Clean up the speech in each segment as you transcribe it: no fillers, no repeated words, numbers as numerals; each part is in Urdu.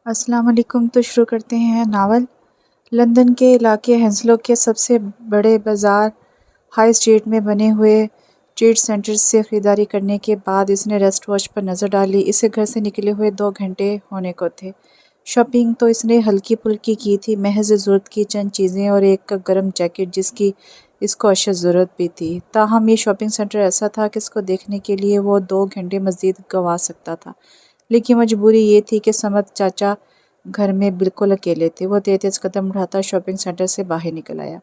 السلام علیکم۔ تو شروع کرتے ہیں ناول۔ لندن کے علاقے ہنسلو کے سب سے بڑے بازار ہائی اسٹریٹ میں بنے ہوئے ٹریڈ سینٹر سے خریداری کرنے کے بعد اس نے ریسٹ واچ پر نظر ڈالی۔ اسے گھر سے نکلے ہوئے 2 گھنٹے ہونے کو تھے۔ شاپنگ تو اس نے ہلکی پھلکی کی تھی، محض ضرورت کی چند چیزیں اور ایک گرم جیکٹ جس کی اس کو اشد ضرورت بھی تھی۔ تاہم یہ شاپنگ سینٹر ایسا تھا کہ اس کو دیکھنے کے لیے وہ 2 گھنٹے مزید گنوا سکتا تھا، لیکن مجبوری یہ تھی کہ سمت چاچا گھر میں بالکل اکیلے تھے۔ وہ تیز تیز قدم اٹھاتا شاپنگ سینٹر سے باہر نکل آیا۔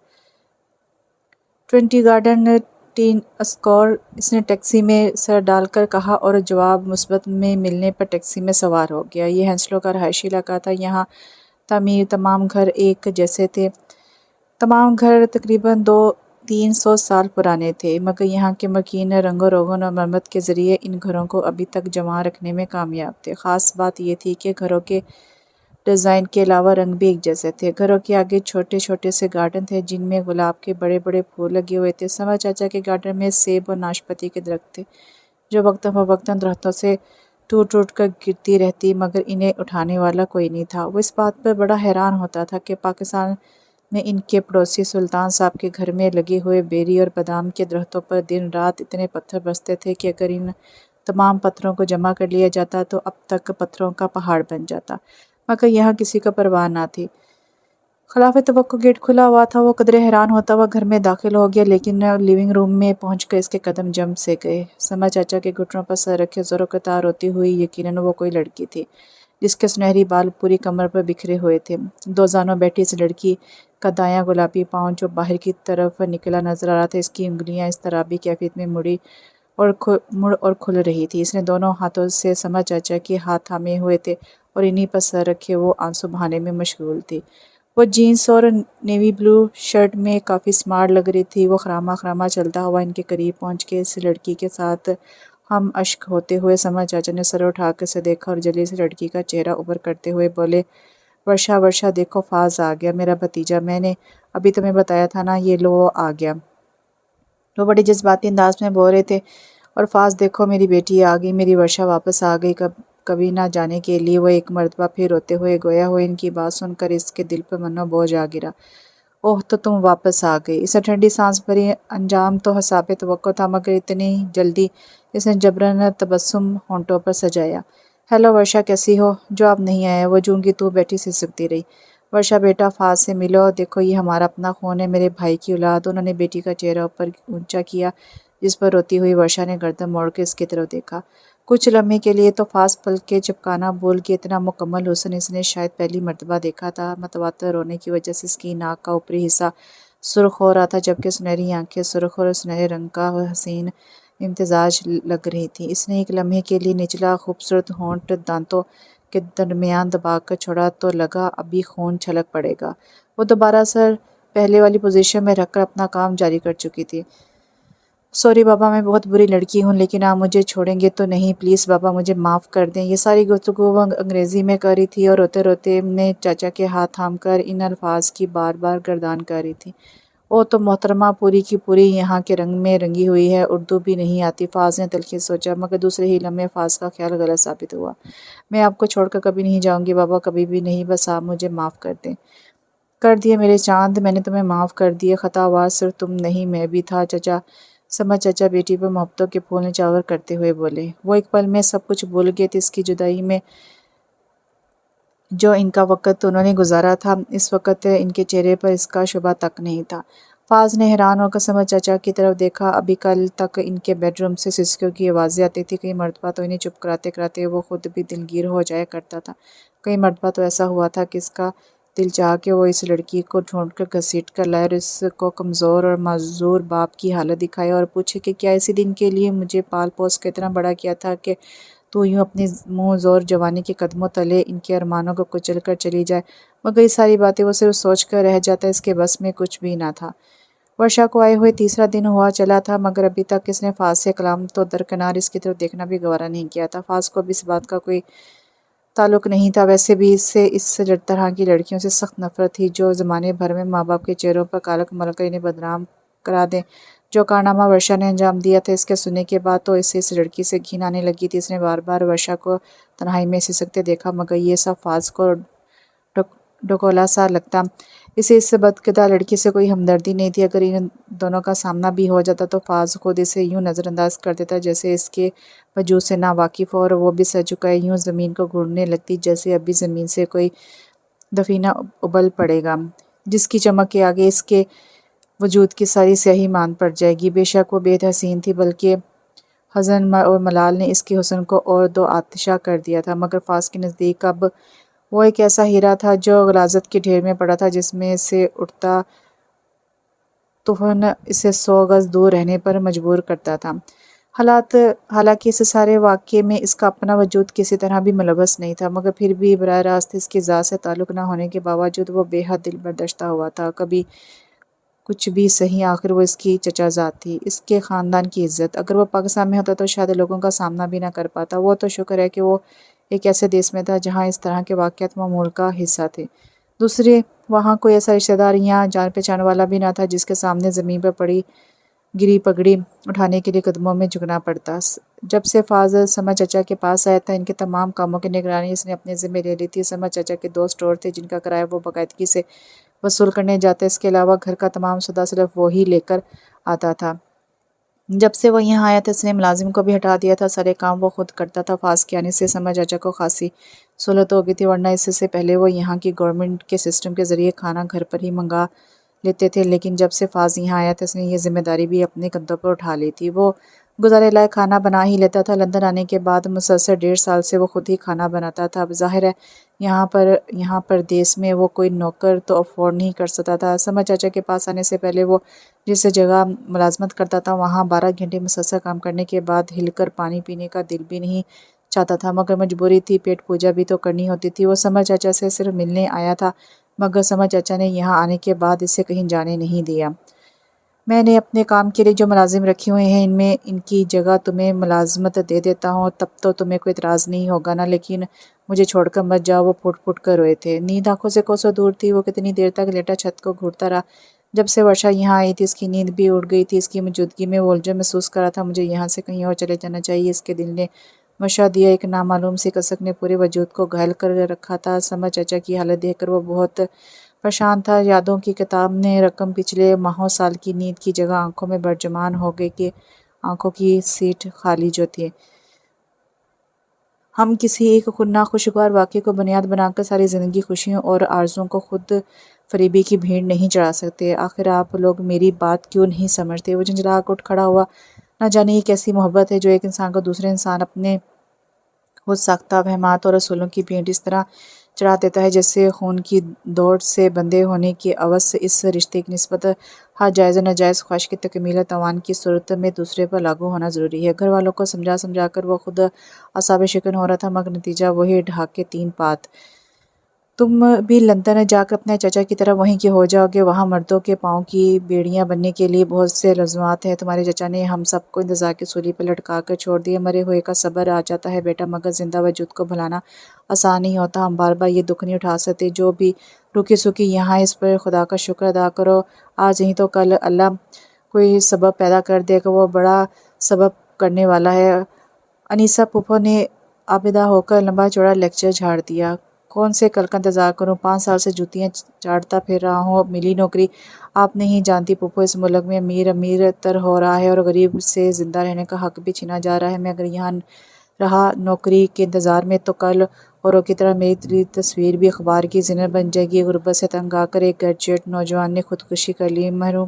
20 گارڈن ٹین اسکور، اس نے ٹیکسی میں سر ڈال کر کہا اور جواب مثبت میں ملنے پر ٹیکسی میں سوار ہو گیا۔ یہ ہنسلو کا رہائشی علاقہ تھا۔ یہاں تعمیر تمام گھر ایک جیسے تھے۔ تمام گھر تقریباً 200-300 سال پرانے تھے، مگر یہاں کے مکین رنگ و روغن اور مرمت کے ذریعے ان گھروں کو ابھی تک جمع رکھنے میں کامیاب تھے۔ خاص بات یہ تھی کہ گھروں کے ڈیزائن کے علاوہ رنگ بھی ایک جیسے تھے۔ گھروں کے آگے چھوٹے چھوٹے سے گارڈن تھے جن میں گلاب کے بڑے بڑے پھول لگے ہوئے تھے۔ سمر چاچا کے گارڈن میں سیب اور ناشپاتی کے درخت تھے جو وقتاً فوقتاً درختوں سے ٹوٹ ٹوٹ کر گرتی رہتی، مگر انہیں اٹھانے والا کوئی نہیں تھا۔ وہ اس بات پر بڑا حیران ہوتا تھا کہ پاکستان میں ان کے پڑوسی سلطان صاحب کے گھر میں لگے ہوئے بیری اور بادام کے درختوں پر دن رات اتنے پتھر برستے تھے کہ اگر ان تمام پتھروں کو جمع کر لیا جاتا تو اب تک پتھروں کا پہاڑ بن جاتا، مگر یہاں کسی کو پرواہ نہ تھی۔ خلاف توقع گیٹ کھلا ہوا تھا۔ وہ قدرے حیران ہوتا ہوا گھر میں داخل ہو گیا، لیکن لیونگ روم میں پہنچ کر اس کے قدم جم سے گئے۔ سمر چاچا کے گھٹنوں پر سر رکھے زور و قطار روتی ہوئی، یقیناً وہ کوئی لڑکی تھی جس کے سنہری بال پوری کمر پر بکھرے ہوئے تھے۔ 2 زانوں بیٹھی اس لڑکی کا دایاں گلابی پاؤں جو باہر کی طرف نکلا نظر آ رہا تھا، اس کی انگلیاں اضطرابی کیفیت میں مڑ اور کھل رہی تھی۔ اس نے دونوں ہاتھوں سے سمر چاچا کے ہاتھ تھامے ہوئے تھے اور انہی پر سر رکھے وہ آنسو بہانے میں مشغول تھی۔ وہ جینس اور نیوی بلو شرٹ میں کافی سمارٹ لگ رہی تھی۔ وہ خراما خراما چلتا ہوا ان کے قریب پہنچ کے اس لڑکی کے ساتھ ہم اشک ہوتے ہوئے سمر چاچا نے سر اٹھا کر اسے دیکھا اور جلدی سے لڑکی کا چہرہ اوپر کرتے ہوئے بولے، ورشا ورشا دیکھو، فاز آ گیا، میرا بھتیجا، میں نے ابھی تمہیں بتایا تھا نا، یہ لو وہ آ گیا۔ وہ بڑے جذباتی انداز میں بول رہے تھے، اور فاز دیکھو، میری بیٹی آ گئی، میری ورشا واپس آ گئی۔ کبھی نہ جانے کے لیے وہ ایک مرتبہ پھر روتے ہوئے گویا ہو ان کی بات سن کر اس کے دل پر منو بوجھ آ گرا۔ اوہ، تو تم واپس آ گئی۔ اسے ٹھنڈی سانس بھری، انجام تو حساب توقع تھا، مگر اتنی جلدی؟ اس نے جبراً تبسم ہونٹوں پر سجایا۔ ہیلو ورشا، کیسی ہو؟ جو آپ نہیں آئے، وہ جوں کی توں بیٹھی سسکتی رہی۔ ورشا بیٹا، فاز سے ملو، دیکھو یہ ہمارا اپنا خون ہے، میرے بھائی کی اولاد۔ انہوں نے بیٹی کا چہرہ اوپر اونچا کیا، جس پر روتی ہوئی ورشا نے گردن موڑ کے اس کی طرف دیکھا۔ کچھ لمحے کے لیے تو فاز پلکیں جھپکانا بھول گئی۔ اتنا مکمل حسن اس نے شاید پہلی مرتبہ دیکھا تھا۔ متواتر رونے کی وجہ سے اس کی ناک کا اوپری حصہ سرخ ہو رہا تھا، جبکہ سنہری آنکھیں سرخ اور سنہرے رنگ کا حسین امتزاج لگ رہی تھیں۔ اس نے ایک لمحے کے لیے نچلا خوبصورت ہونٹ دانتوں کے درمیان دبا کر چھوڑا تو لگا ابھی خون چھلک پڑے گا۔ وہ دوبارہ سر پہلے والی پوزیشن میں رکھ کر اپنا کام جاری کر چکی تھی۔ سوری بابا، میں بہت بری لڑکی ہوں، لیکن آپ مجھے چھوڑیں گے تو نہیں؟ پلیز بابا، مجھے معاف کر دیں۔ یہ ساری گفتگو وہ انگریزی میں کر رہی تھی اور روتے روتے نے چاچا کے ہاتھ تھام کر ان الفاظ کی بار بار گردان کر رہی تھی۔ او تو محترمہ پوری کی پوری یہاں کے رنگ میں رنگی ہوئی ہے، اردو بھی نہیں آتی۔ فاز نے تلخی سے سوچا، مگر دوسرے ہی لمحے فاز کا خیال غلط ثابت ہوا۔ میں آپ کو چھوڑ کر کبھی نہیں جاؤں گی بابا، کبھی بھی نہیں، بس آپ مجھے معاف کر دیں۔ کر دیے میرے چاند، میں نے تمہیں معاف کر دیے۔ خطا وار صرف تم نہیں، میں بھی تھا چاچا۔ سمر چاچا بیٹی پر محبتوں کے پھول نچھاور کرتے ہوئے بولے۔ وہ ایک پل میں سب کچھ بھول گئے تھے۔ اس کی جدائی میں جو ان کا وقت انہوں نے گزارا تھا، اس وقت ان کے چہرے پر اس کا شبہ تک نہیں تھا۔ فاز نے حیران ہو کر سمر چاچا کی طرف دیکھا۔ ابھی کل تک ان کے بیڈ روم سے سسکیوں کی آوازیں آتی تھیں۔ کئی مرتبہ تو انہیں چپ کراتے کراتے وہ خود بھی دلگیر ہو جایا کرتا تھا۔ کئی مرتبہ تو ایسا ہوا تھا کہ اس کا دل چاہا کہ وہ اس لڑکی کو ڈھونڈ کر گھسیٹ کر لائے اور اس کو کمزور اور معذور باپ کی حالت دکھائے اور پوچھے کہ کیا اسی دن کے لیے مجھے پال پوس کے اتنا بڑا کیا تھا کہ تو یوں اپنی منہ زور جوانی کے قدموں تلے ان کے ارمانوں کو کچل کر چلی جائے؟ مگر یہ ساری باتیں وہ صرف سوچ کر رہ جاتا، اس کے بس میں کچھ بھی نہ تھا۔ ورشا کو آئے ہوئے تیسرا دن ہوا چلا تھا، مگر ابھی تک اس نے فاز سے کلام تو درکنار اس کی طرف دیکھنا بھی گوارا نہیں کیا تھا۔ فاز کو اب اس بات کا کوئی تعلق نہیں تھا۔ ویسے بھی اس سے اس طرح کی لڑکیوں سے سخت نفرت تھی جو زمانے بھر میں ماں باپ کے چہروں پر کالک مل کر انہیں بدنام کرا دیں، جو کارنامہ ورشا نے انجام دیا تھا اس کے سننے کے بعد تو اسے اس لڑکی سے گھن آنے لگی تھی۔ اس نے بار بار ورشا کو تنہائی میں سسکتے دیکھا، مگر یہ سب فاض کو ڈھکولا سا لگتا۔ اسے اس بدکردار لڑکی سے کوئی ہمدردی نہیں تھی۔ اگر ان دونوں کا سامنا بھی ہو جاتا تو فاض خود اسے یوں نظر انداز کر دیتا جیسے اس کے وجود سے نا واقف ہو، اور وہ بھی سر جھکائے یوں زمین کو گھونڈنے لگتی جیسے ابھی زمین سے کوئی دفینہ ابل پڑے گا، جس کی چمک کے آگے اس کے وجود کی ساری سیاہی مان پڑ جائے گی۔ بے شک وہ بے حد حسین تھی، بلکہ حزن اور ملال نے اس کے حسن کو اور دو آتشا کر دیا تھا، مگر فاض کے نزدیک اب وہ ایک ایسا ہیرا تھا جو غلاظت کے ڈھیر میں پڑا تھا، جس میں سے اٹھتا طوفان اسے 100 گز دور رہنے پر مجبور کرتا تھا۔ حالانکہ اس سارے واقعے میں اس کا اپنا وجود کسی طرح بھی ملوث نہیں تھا، مگر پھر بھی براہ راست اس کی ذات سے تعلق نہ ہونے کے باوجود وہ بے حد دل برداشتہ ہوا تھا۔ کبھی کچھ بھی سہی، آخر وہ اس کی چچا زاد تھی، اس کے خاندان کی عزت۔ اگر وہ پاکستان میں ہوتا تو شاید لوگوں کا سامنا بھی نہ کر پاتا۔ وہ تو شکر ہے کہ وہ ایک ایسے دیس میں تھا جہاں اس طرح کے واقعات معمول کا حصہ تھے۔ دوسرے وہاں کوئی ایسا رشتہ دار یا جان پہچان والا بھی نہ تھا جس کے سامنے زمین پر پڑی گری پگڑی اٹھانے کے لیے قدموں میں جھکنا پڑتا۔ جب سے فاض سمر چچا کے پاس آیا تھا، ان کے تمام کاموں کی نگرانی اس نے اپنے ذمے لے لی تھی۔ سمر چچا کے 2 اسٹور تھے جن کا کرایہ وہ باقاعدگی سے وصول کرنے جاتا۔ اس کے علاوہ گھر کا تمام سودا صرف وہی لے کر آتا تھا۔ جب سے وہ یہاں آیا تھا اس نے ملازم کو بھی ہٹا دیا تھا، سارے کام وہ خود کرتا تھا۔ فاض کے آنے سے سمر چچا کو خاصی سہولت ہو گئی تھی، ورنہ اس سے پہلے وہ یہاں کی گورنمنٹ کے سسٹم کے ذریعے کھانا گھر پر ہی منگا لیتے تھے، لیکن جب سے فاض یہاں آیا تھا اس نے یہ ذمہ داری بھی اپنے کندھوں پر اٹھا لی تھی۔ وہ گزارے لائق کھانا بنا ہی لیتا تھا۔ لندن آنے کے بعد مسلسل 1.5 سال سے وہ خود ہی کھانا بناتا تھا۔ اب ظاہر ہے یہاں پر دیس میں وہ کوئی نوکر تو افورڈ نہیں کر سکتا تھا۔ سمر چچا کے پاس آنے سے پہلے وہ جس جگہ ملازمت کرتا تھا وہاں 12 گھنٹے مسلسل کام کرنے کے بعد ہل کر پانی پینے کا دل بھی نہیں چاہتا تھا، مگر مجبوری تھی، پیٹ پوجا بھی تو کرنی ہوتی تھی۔ وہ سمر چچا سے صرف ملنے آیا تھا، مگر سمر چچا نے یہاں آنے کے بعد اسے کہیں جانے نہیں دیا۔ میں نے اپنے کام کے لیے جو ملازم رکھے ہوئے ہیں ان کی جگہ تمہیں ملازمت دے دیتا ہوں، تب تو تمہیں کوئی اعتراض نہیں ہوگا نا، لیکن مجھے چھوڑ کر مت جاؤ۔ وہ پھٹ پھٹ کر روئے تھے۔ نیند آنکھوں سے کوسوں دور تھی۔ وہ کتنی دیر تک لیٹا چھت کو گھورتا رہا۔ جب سے ورشا یہاں آئی تھی اس کی نیند بھی اڑ گئی تھی۔ اس کی موجودگی میں وہ الجھن محسوس کر رہا تھا۔ مجھے یہاں سے کہیں اور چلے جانا چاہیے، اس کے دل نے مشورہ دیا۔ ایک نامعلوم سی کسک نے پورے وجود کو گھائل کر رکھا تھا۔ سمر چچا کی حالت دیکھ کر وہ بہت پریشان تھا۔ یادوں کی کتاب نے رقم پچھلے ماہوں سال کی نیند کی جگہ آنکھوں میں برجمان ہو گئی کہ آنکھوں کی سیٹ خالی جو تھی۔ ہم کسی ایک ناخوشگوار واقعے کو بنیاد بنا کر ساری زندگی خوشیوں اور آرزوؤں کو خود فریبی کی بھیڑ نہیں چڑھا سکتے۔ آخر آپ لوگ میری بات کیوں نہیں سمجھتے؟ وہ جھنجھلا کر اٹھ کھڑا ہوا۔ نہ جانے یہ کیسی محبت ہے جو ایک انسان کو دوسرے انسان اپنے خود ساختہ وہمات اور اصولوں کی بھیڑ اس طرح چڑھا دیتا ہے جیسے خون کی دوڑ سے بندھے ہونے کی عوض سے اس رشتے کی نسبت ہر جائز و ناجائز خواہش کی تکمیل توان کی صورت میں دوسرے پر لاگو ہونا ضروری ہے۔ گھر والوں کو سمجھا کر وہ خود اعصاب شکن ہو رہا تھا، مگر نتیجہ وہی ڈھاکے 3 پات۔ تم بھی لندن جا کر اپنے چچا کی طرح وہیں کے ہو جاؤ گے۔ وہاں مردوں کے پاؤں کی بیڑیاں بننے کے لیے بہت سے لازمات ہیں۔ تمہارے چچا نے ہم سب کو انتظار کی سولی پر لٹکا کر چھوڑ دیا۔ مرے ہوئے کا صبر آ جاتا ہے بیٹا، مگر زندہ وجود کو بھلانا آسان نہیں ہوتا۔ ہم بار بار یہ دکھ نہیں اٹھا سکتے۔ جو بھی روکی سوکی یہاں اس پر خدا کا شکر ادا کرو، آج نہیں تو کل اللہ کوئی سبب پیدا کر دے گا، وہ بڑا سبب کرنے والا ہے۔ انیسہ پھوپھو نے عابدہ ہو کر لمبا چوڑا لیکچر جھاڑ دیا۔ کون سے کل کا انتظار کروں؟ 5 سال سے جوتیاں چاٹتا پھر رہا ہوں، ملی نوکری؟ آپ نہیں جانتی پھوپھو، اس ملک میں امیر تر ہو رہا ہے اور غریب سے زندہ رہنے کا حق بھی چھینا جا رہا ہے۔ میں اگر یہاں رہا نوکری کے انتظار میں تو کل اوروں کی طرح میری تصویر بھی اخبار کی زینت بن جائے گی۔ غربت سے تنگ آ کر ایک گریجویٹ نوجوان نے خودکشی کر لی۔ محروم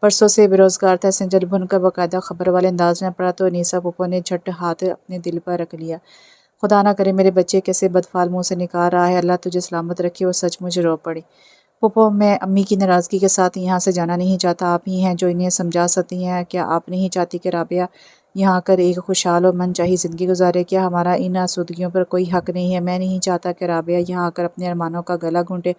برسوں سے بے روزگار تھا۔ اس نے جل بھن کر باقاعدہ خبر والے انداز میں پڑھا تو انیسہ پھوپھو نے جھٹ ہاتھ اپنے دل پر رکھ لیا۔ خدا نہ کرے میرے بچے کیسے بدفعل منہ سے نکال رہا ہے، اللہ تجھے سلامت رکھے۔ وہ سچ مجھ رو پڑی۔ پھوپھو، میں امی کی ناراضگی کے ساتھ یہاں سے جانا نہیں چاہتا۔ آپ ہی ہیں جو انہیں سمجھا سکتی ہیں۔ کیا آپ نہیں چاہتی کہ رابعہ یہاں آ کر ایک خوشحال اور من چاہی زندگی گزارے؟ کیا ہمارا ان آسودگیوں پر کوئی حق نہیں ہے؟ میں نہیں چاہتا کہ رابعہ یہاں آ کر اپنے ارمانوں کا گلا گھونٹے۔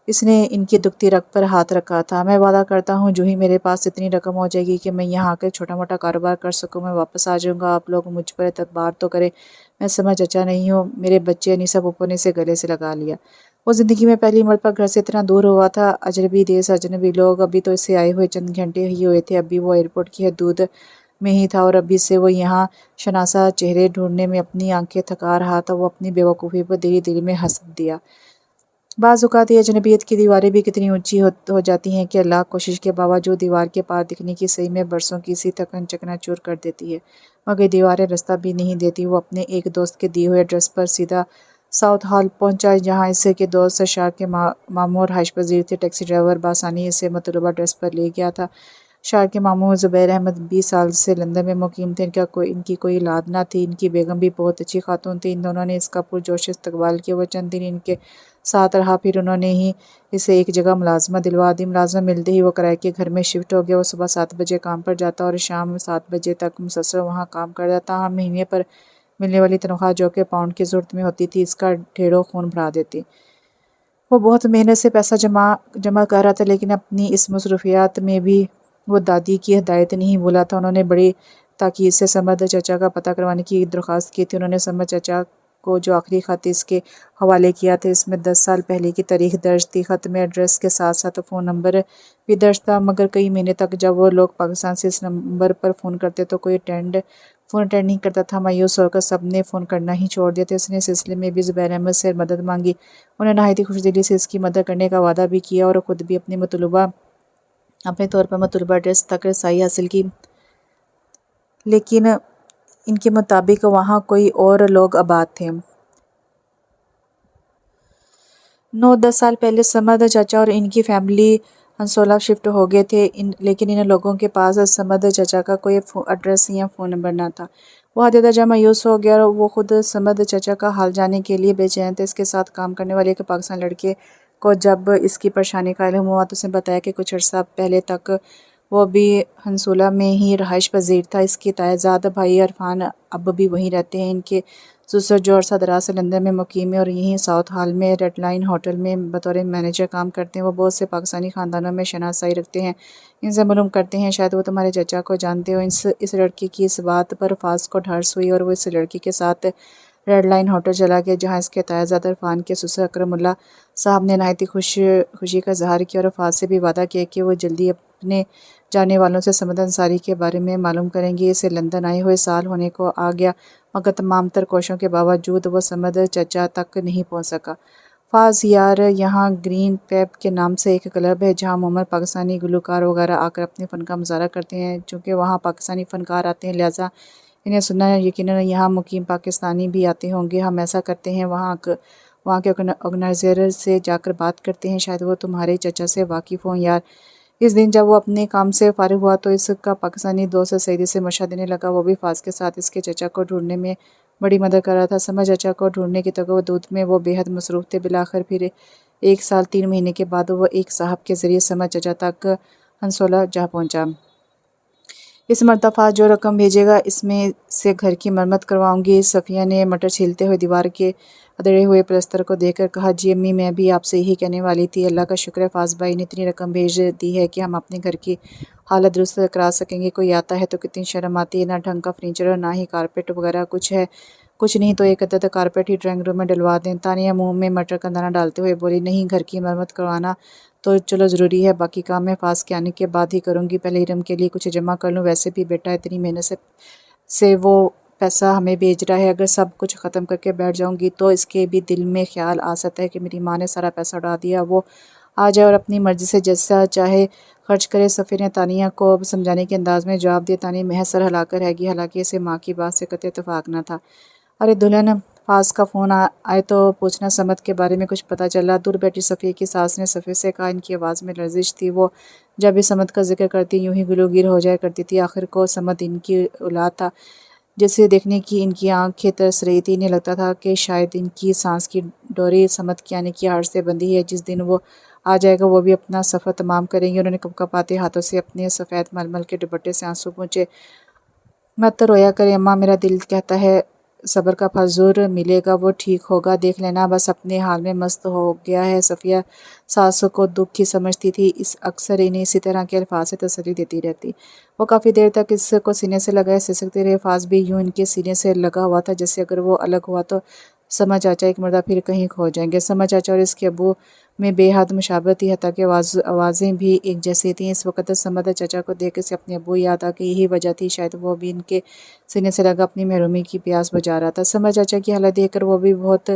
اس نے ان کی دکھتی رگ پر ہاتھ رکھا تھا۔ میں وعدہ کرتا ہوں جو ہی میرے پاس اتنی رقم ہو جائے گی کہ میں یہاں آ کر چھوٹا موٹا کاروبار کر سکوں، میں واپس آ جاؤں گا۔ آپ لوگ مجھ پر اعتبار تو کریں، میں سمجھ چچا نہیں ہوں۔ میرے بچے، انیسہ پھوپھو نے اسے گلے سے لگا لیا۔ وہ زندگی میں پہلی مرتبہ گھر سے اتنا دور ہوا تھا۔ اجنبی دیس، اجنبی لوگ، ابھی تو اسے آئے ہوئے چند گھنٹے ہی ہوئے تھے، ابھی وہ ایئرپورٹ کی حدود میں ہی تھا اور ابھی سے وہ یہاں شناسا چہرے ڈھونڈنے میں اپنی آنکھیں تھکا رہا تھا۔ وہ اپنی بے وقوفی پر دل میں ہنس دیا۔ بعض اوقات یہ اجنبیت کی دیواریں بھی کتنی اونچی ہو جاتی ہیں کہ لاکھ کوشش کے باوجود دیوار کے پار دکھنے کی سعی میں برسوں کی سی تھکن چکنا چور کر دیتی ہے، مگر دیواریں راستہ بھی نہیں دیتی۔ وہ اپنے ایک دوست کے دیے ہوئے ایڈریس پر سیدھا ساؤتھ ہال پہنچا، جہاں اسے کے دوست شارک کے ماموں اور رہائش پذیر تھے۔ ٹیکسی ڈرائیور بآسانی اسے مطلوبہ ایڈریس پر لے گیا تھا۔ شارک کے ماموں زبیر احمد 20 سال سے لندن میں مقیم تھے۔ ان کی کوئی اولاد نہ تھی۔ ان کی بیگم بھی بہت اچھی خاتون تھی۔ ان دونوں نے اس کا پرجوش استقبال کیا۔ وہ چند دن ان کے ساتھ رہا، پھر انہوں نے ہی اسے ایک جگہ ملازمت دلوا دی۔ ملازمت ملتے ہی وہ کرائے کے گھر میں شفٹ ہو گیا۔ وہ صبح 7 بجے کام پر جاتا اور شام 7 بجے تک مسلسل وہاں کام کرتا، تاہم مہینے پر ملنے والی تنخواہ جو کہ پاؤنڈ کی صورت میں ہوتی تھی، اس کا ڈھیروں خون بڑھا دیتی۔ وہ بہت محنت سے پیسہ جمع کر رہا تھا، لیکن اپنی اس مصروفیات میں بھی وہ دادی کی ہدایت نہیں بھولا تھا۔ انہوں نے بڑی تاکید سے سمد چچا کا پتہ کروانے کی درخواست کی تھی۔ انہوں نے سمد چچا کو جو آخری خط اس کے حوالے کیا تھا، اس میں 10 سال پہلے کی تاریخ درج تھی۔ خط میں ایڈریس کے ساتھ ساتھ فون نمبر بھی درج تھا، مگر کئی مہینے تک جب وہ لوگ پاکستان سے اس نمبر پر فون کرتے تو کوئی فون اٹینڈ نہیں کرتا تھا۔ مایوس ہو کر سب نے فون کرنا ہی چھوڑ دیا تھا۔ اس نے اس سلسلے میں بھی زبیر احمد سے مدد مانگی۔ انہوں نے نہایت خوش دلی سے اس کی مدد کرنے کا وعدہ بھی کیا اور خود بھی اپنے طور پر مطلوبہ ایڈریس تک رسائی حاصل کی، لیکن ان کے مطابق وہاں کوئی اور لوگ آباد تھے۔ 9-10 سال پہلے سمد چچا اور ان کی فیملی ہنسولہ شفٹ ہو گئے تھے، لیکن ان لوگوں کے پاس سمد چچا کا کوئی ایڈریس یا فون نمبر نہ تھا۔ وہ حد درجہ مایوس ہو گیا اور وہ خود سمد چچا کا حال جاننے کے لیے بے چین تھا۔ اس کے ساتھ کام کرنے والے ایک پاکستانی لڑکے کو جب اس کی پریشانی کا علم ہوا تو اس نے بتایا کہ کچھ عرصہ پہلے تک وہ بھی ہنسولہ میں ہی رہائش پذیر تھا۔ اس کے تائیزاد بھائی عرفان اب بھی وہیں رہتے ہیں۔ ان کے سسر جو عرصہ دراز سے لندن میں مقیم ہے اور یہیں ساؤتھ ہال میں ریڈ لائن ہوٹل میں بطور مینیجر کام کرتے ہیں۔ وہ بہت سے پاکستانی خاندانوں میں شناسائی رکھتے ہیں۔ ان سے معلوم کرتے ہیں، شاید وہ تمہارے چچا کو جانتے ہو۔ اس لڑکی کی اس بات پر فاض کو ڈھارس ہوئی اور وہ اس لڑکی کے ساتھ ریڈ لائن ہوٹل چلا گیا، جہاں اس کے تائیزاد عرفان کے سسر اکرم اللہ صاحب نے نہایت خوشی کا اظہار کیا اور فاض سے بھی وعدہ کیا کہ وہ جلدی اپنے جانے والوں سے سمد انصاری کے بارے میں معلوم کریں گے۔ اسے لندن آئے ہوئے سال ہونے کو آ گیا، مگر تمام تر کوششوں کے باوجود وہ سمد چچا تک نہیں پہنچ سکا۔ فاض یار، یہاں گرین پیپ کے نام سے ایک کلب ہے جہاں عموماً پاکستانی گلوکار وغیرہ آ کر اپنے فن کا مظاہرہ کرتے ہیں۔ چونکہ وہاں پاکستانی فنکار آتے ہیں، لہٰذا انہیں سننا یقیناً یہاں مقیم پاکستانی بھی آتے ہوں گے۔ ہم ایسا کرتے ہیں، وہاں کے آرگنائزر سے جا کر بات کرتے ہیں، شاید وہ تمہارے چچا سے واقف ہوں۔ یار، اس دن جب وہ اپنے کام سے فارغ ہوا تو اس کا پاکستانی دوست سعیدی سے مشورہ دینے لگا۔ وہ بھی فاض کے ساتھ اس کے چچا کو ڈھونڈنے میں بڑی مدد کر رہا تھا۔ سمجھ چچا کو ڈھونڈنے کی تگودود میں وہ بے حد مصروف تھے۔ بالآخر پھر 1 سال 3 مہینے کے بعد وہ ایک صاحب کے ذریعے سمجھ چچا تک ہنسولہ جا پہنچا۔ اس مرتبہ فاض جو رقم بھیجے گا، اس میں سے گھر کی مرمت کرواؤں گی۔ صفیہ نے مٹر چھیلتے ہوئے دیوار کے ادھڑے ہوئے پلستر کو دیکھ کر کہا، جی امی، میں بھی آپ سے یہی کہنے والی تھی۔ اللہ کا شکر ہے فاض بھائی نے اتنی رقم بھیج دی ہے کہ ہم اپنے گھر کی حالت درست کرا سکیں گے۔ کوئی آتا ہے تو کتنی شرم آتی ہے، نہ ڈھنگ کا فرنیچر اور نہ ہی کارپیٹ وغیرہ کچھ ہے۔ کچھ نہیں تو ایک عدد کارپیٹ ہی ڈرائنگ روم میں ڈلوا دیں۔ تانیہ منہ میں مٹر کا دانہ ڈالتے ہوئے بولی، نہیں، گھر کی مرمت کروانا تو چلو ضروری ہے، باقی کام میں فاض کے آنے کے بعد ہی کروں گی۔ پہلے ارم کے لیے کچھ جمع کر لوں۔ ویسے بھی بیٹا اتنی محنت سے وہ پیسہ ہمیں بھیج رہا ہے، اگر سب کچھ ختم کر کے بیٹھ جاؤں گی تو اس کے بھی دل میں خیال آ سکتا ہے کہ میری ماں نے سارا پیسہ اڑا دیا۔ وہ آ جائے اور اپنی مرضی سے جیسا چاہے خرچ کرے۔ صفیہ نے تانیہ کو سمجھانے کے انداز میں جواب دیا۔ تانیہ محض سر ہلا کر رہ گئی، حالانکہ اسے ماں کی بات سے قطعی اتفاق نہ تھا۔ ارے دلہن، فاض کا فون آئے تو پوچھنا، سمد کے بارے میں کچھ پتہ چلا؟ دور بیٹھی صفیہ کی ساس نے صفیہ سے کہا۔ ان کی آواز میں لرزش تھی۔ وہ جب بھی سمد کا ذکر کرتی یوں ہی گلوگیر ہو جایا کرتی تھی۔ آخر کو سمد ان کی اولاد تھا جسے دیکھنے کی ان کی آنکھیں ترس رہی تھی۔ انہیں لگتا تھا کہ شاید ان کی سانس کی ڈوری سمد کے آنے کی آڑ سے بندھی ہے۔ جس دن وہ آ جائے گا وہ بھی اپنا سفر تمام کریں گے۔ انہوں نے کپکپاتے ہاتھوں سے اپنے سفید ململ کے دوپٹے سے آنسو پونچھے۔ مت رویا کریں اماں، میرا دل کہتا ہے صبر کا پھل ضرور ملے گا، وہ ٹھیک ہوگا، دیکھ لینا، بس اپنے حال میں مست ہو گیا ہے۔ صفیہ ساس کو دکھ کی سمجھتی تھی، اکثر انہیں اسی طرح کے الفاظ سے تسلی دیتی رہتی۔ وہ کافی دیر تک اس کو سینے سے لگائے سسکتے رہے۔ فاض بھی یوں ان کے سینے سے لگا ہوا تھا جیسے اگر وہ الگ ہوا تو سما چاچا ایک مرتبہ پھر کہیں کھو جائیں گے۔ سما چاچا اور اس کے ابو میں بے حد مشابہت تھی، حتیٰ کہ آوازیں بھی ایک جیسی تھیں۔ اس وقت سمد چاچا کو دیکھ کے اسے اپنے ابو یاد آ کے یہی وجہ تھی، شاید وہ بھی ان کے سینے سے لگا اپنی محرومی کی پیاس بجھا رہا تھا۔ سمد چاچا کی حالت دیکھ کر وہ بھی بہت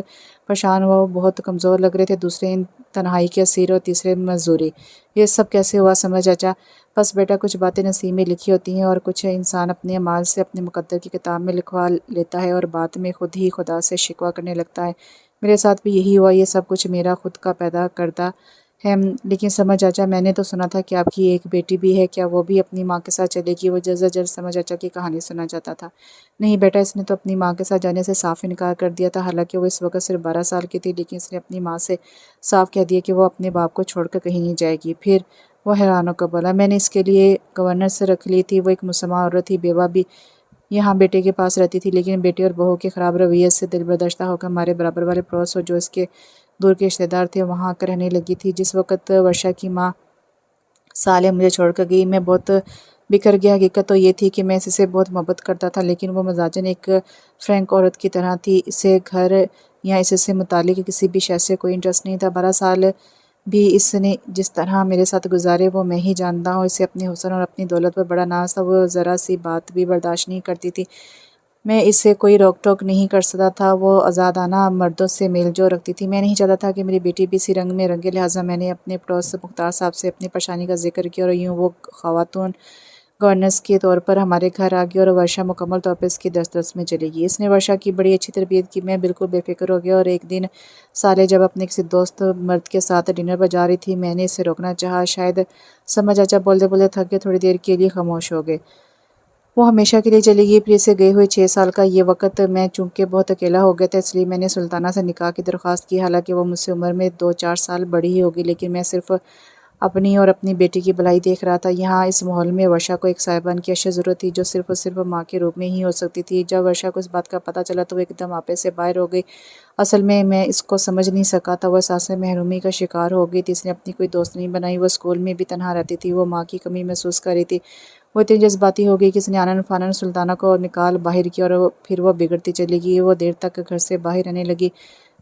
پریشان ہوا، وہ بہت کمزور لگ رہے تھے، دوسرے ان تنہائی کے اسیر اور تیسرے مزدوری۔ یہ سب کیسے ہوا سمد چاچا؟ بس بیٹا، کچھ باتیں نصیب میں لکھی ہوتی ہیں اور کچھ انسان اپنے اعمال سے اپنے مقدر کی کتاب میں لکھوا لیتا ہے اور بعد میں خود ہی خدا سے شکوہ کرنے لگتا ہے۔ میرے ساتھ بھی یہی ہوا، یہ سب کچھ میرا خود کا پیدا کردہ ہے۔ لیکن سمد چاچا، میں نے تو سنا تھا کہ آپ کی ایک بیٹی بھی ہے، کیا وہ بھی اپنی ماں کے ساتھ چلے گی؟ وہ جلد از جلد سمد چاچا کی کہانی سنا چاہتا تھا۔ نہیں بیٹا، اس نے تو اپنی ماں کے ساتھ جانے سے صاف انکار کر دیا تھا، حالانکہ وہ اس وقت صرف 12 سال کی تھی، لیکن اس نے اپنی ماں سے صاف کہہ دیا کہ وہ اپنے باپ کو چھوڑ کر کہیں نہیں جائے گی۔ پھر وہ حیران ہو کر بولا، میں نے اس کے لیے گورنر سے رکھ لی تھی، وہ ایک مسلمہ عورت تھی، بیوہ بھی یہاں بیٹے کے پاس رہتی تھی، لیکن بیٹے اور بہو کے خراب رویے سے دل برداشتہ ہو کر ہمارے برابر والے پڑوس جو اس کے دور کے رشتہ دار تھے وہاں آ کر رہنے لگی تھی۔ جس وقت ورشا کی ماں صالح مجھے چھوڑ کر گئی، میں بہت بکھر گیا۔ حقیقت تو یہ تھی کہ میں اس سے بہت محبت کرتا تھا، لیکن وہ مزاجاً ایک فرینک عورت کی طرح تھی، اسے گھر یا اس سے متعلق کسی بھی شے سے کوئی انٹرسٹ نہیں تھا۔ 12 سال بھی اس نے جس طرح میرے ساتھ گزارے وہ میں ہی جانتا ہوں۔ اسے اپنے حسن اور اپنی دولت پر بڑا ناز تھا، وہ ذرا سی بات بھی برداشت نہیں کرتی تھی، میں اس سے کوئی روک ٹوک نہیں کر سکتا تھا۔ وہ آزادانہ مردوں سے میل جول رکھتی تھی، میں نہیں چاہتا تھا کہ میری بیٹی بھی اسی رنگ میں رنگے، لہٰذا میں نے اپنے پڑوس مختار صاحب سے اپنی پریشانی کا ذکر کیا اور یوں وہ خواتون گورننس کے طور پر ہمارے گھر آ گئی اور ورشا مکمل طور پر اس کی دسترس میں چلی گئی۔ اس نے ورشا کی بڑی اچھی تربیت کی، میں بالکل بے فکر ہو گیا۔ اور ایک دن صالح جب اپنے کسی دوست مرد کے ساتھ ڈنر پر جا رہی تھی، میں نے اسے روکنا چاہا، شاید سمجھ چاچا بولتے بولتے تھک گئے، تھوڑی دیر کے لیے خاموش ہو گئے۔ وہ ہمیشہ کے لیے چلی گئی۔ پھر اسے گئے ہوئے 6 سال کا یہ وقت میں چونکہ بہت اکیلا ہو گیا تھا، اس لیے میں نے سلطانہ سے نکاح کی درخواست کی، حالانکہ وہ مجھ سے عمر میں 2-4 سال بڑی ہی ہوگی، لیکن میں صرف اپنی اور اپنی بیٹی کی بھلائی دیکھ رہا تھا۔ یہاں اس ماحول میں ورشا کو ایک صاحبان کی اشد ضرورت تھی، جو صرف اور صرف ماں کے روپ میں ہی ہو سکتی تھی۔ جب ورشا کو اس بات کا پتہ چلا تو وہ ایک دم آپے سے باہر ہو گئی۔ اصل میں اس کو سمجھ نہیں سکا تھا، وہ احساس محرومی کا شکار ہو گئی تھی۔ اس نے اپنی کوئی دوست نہیں بنائی، وہ اسکول میں بھی تنہا رہتی تھی، وہ ماں کی کمی محسوس کر رہی تھی۔ وہ اتنی جذباتی ہو گئی کہ اس نے آنن فانن سلطانہ کو نکال باہر کیا اور پھر وہ بگڑتی چلی گئی، وہ دیر تک گھر سے باہر رہنے لگی۔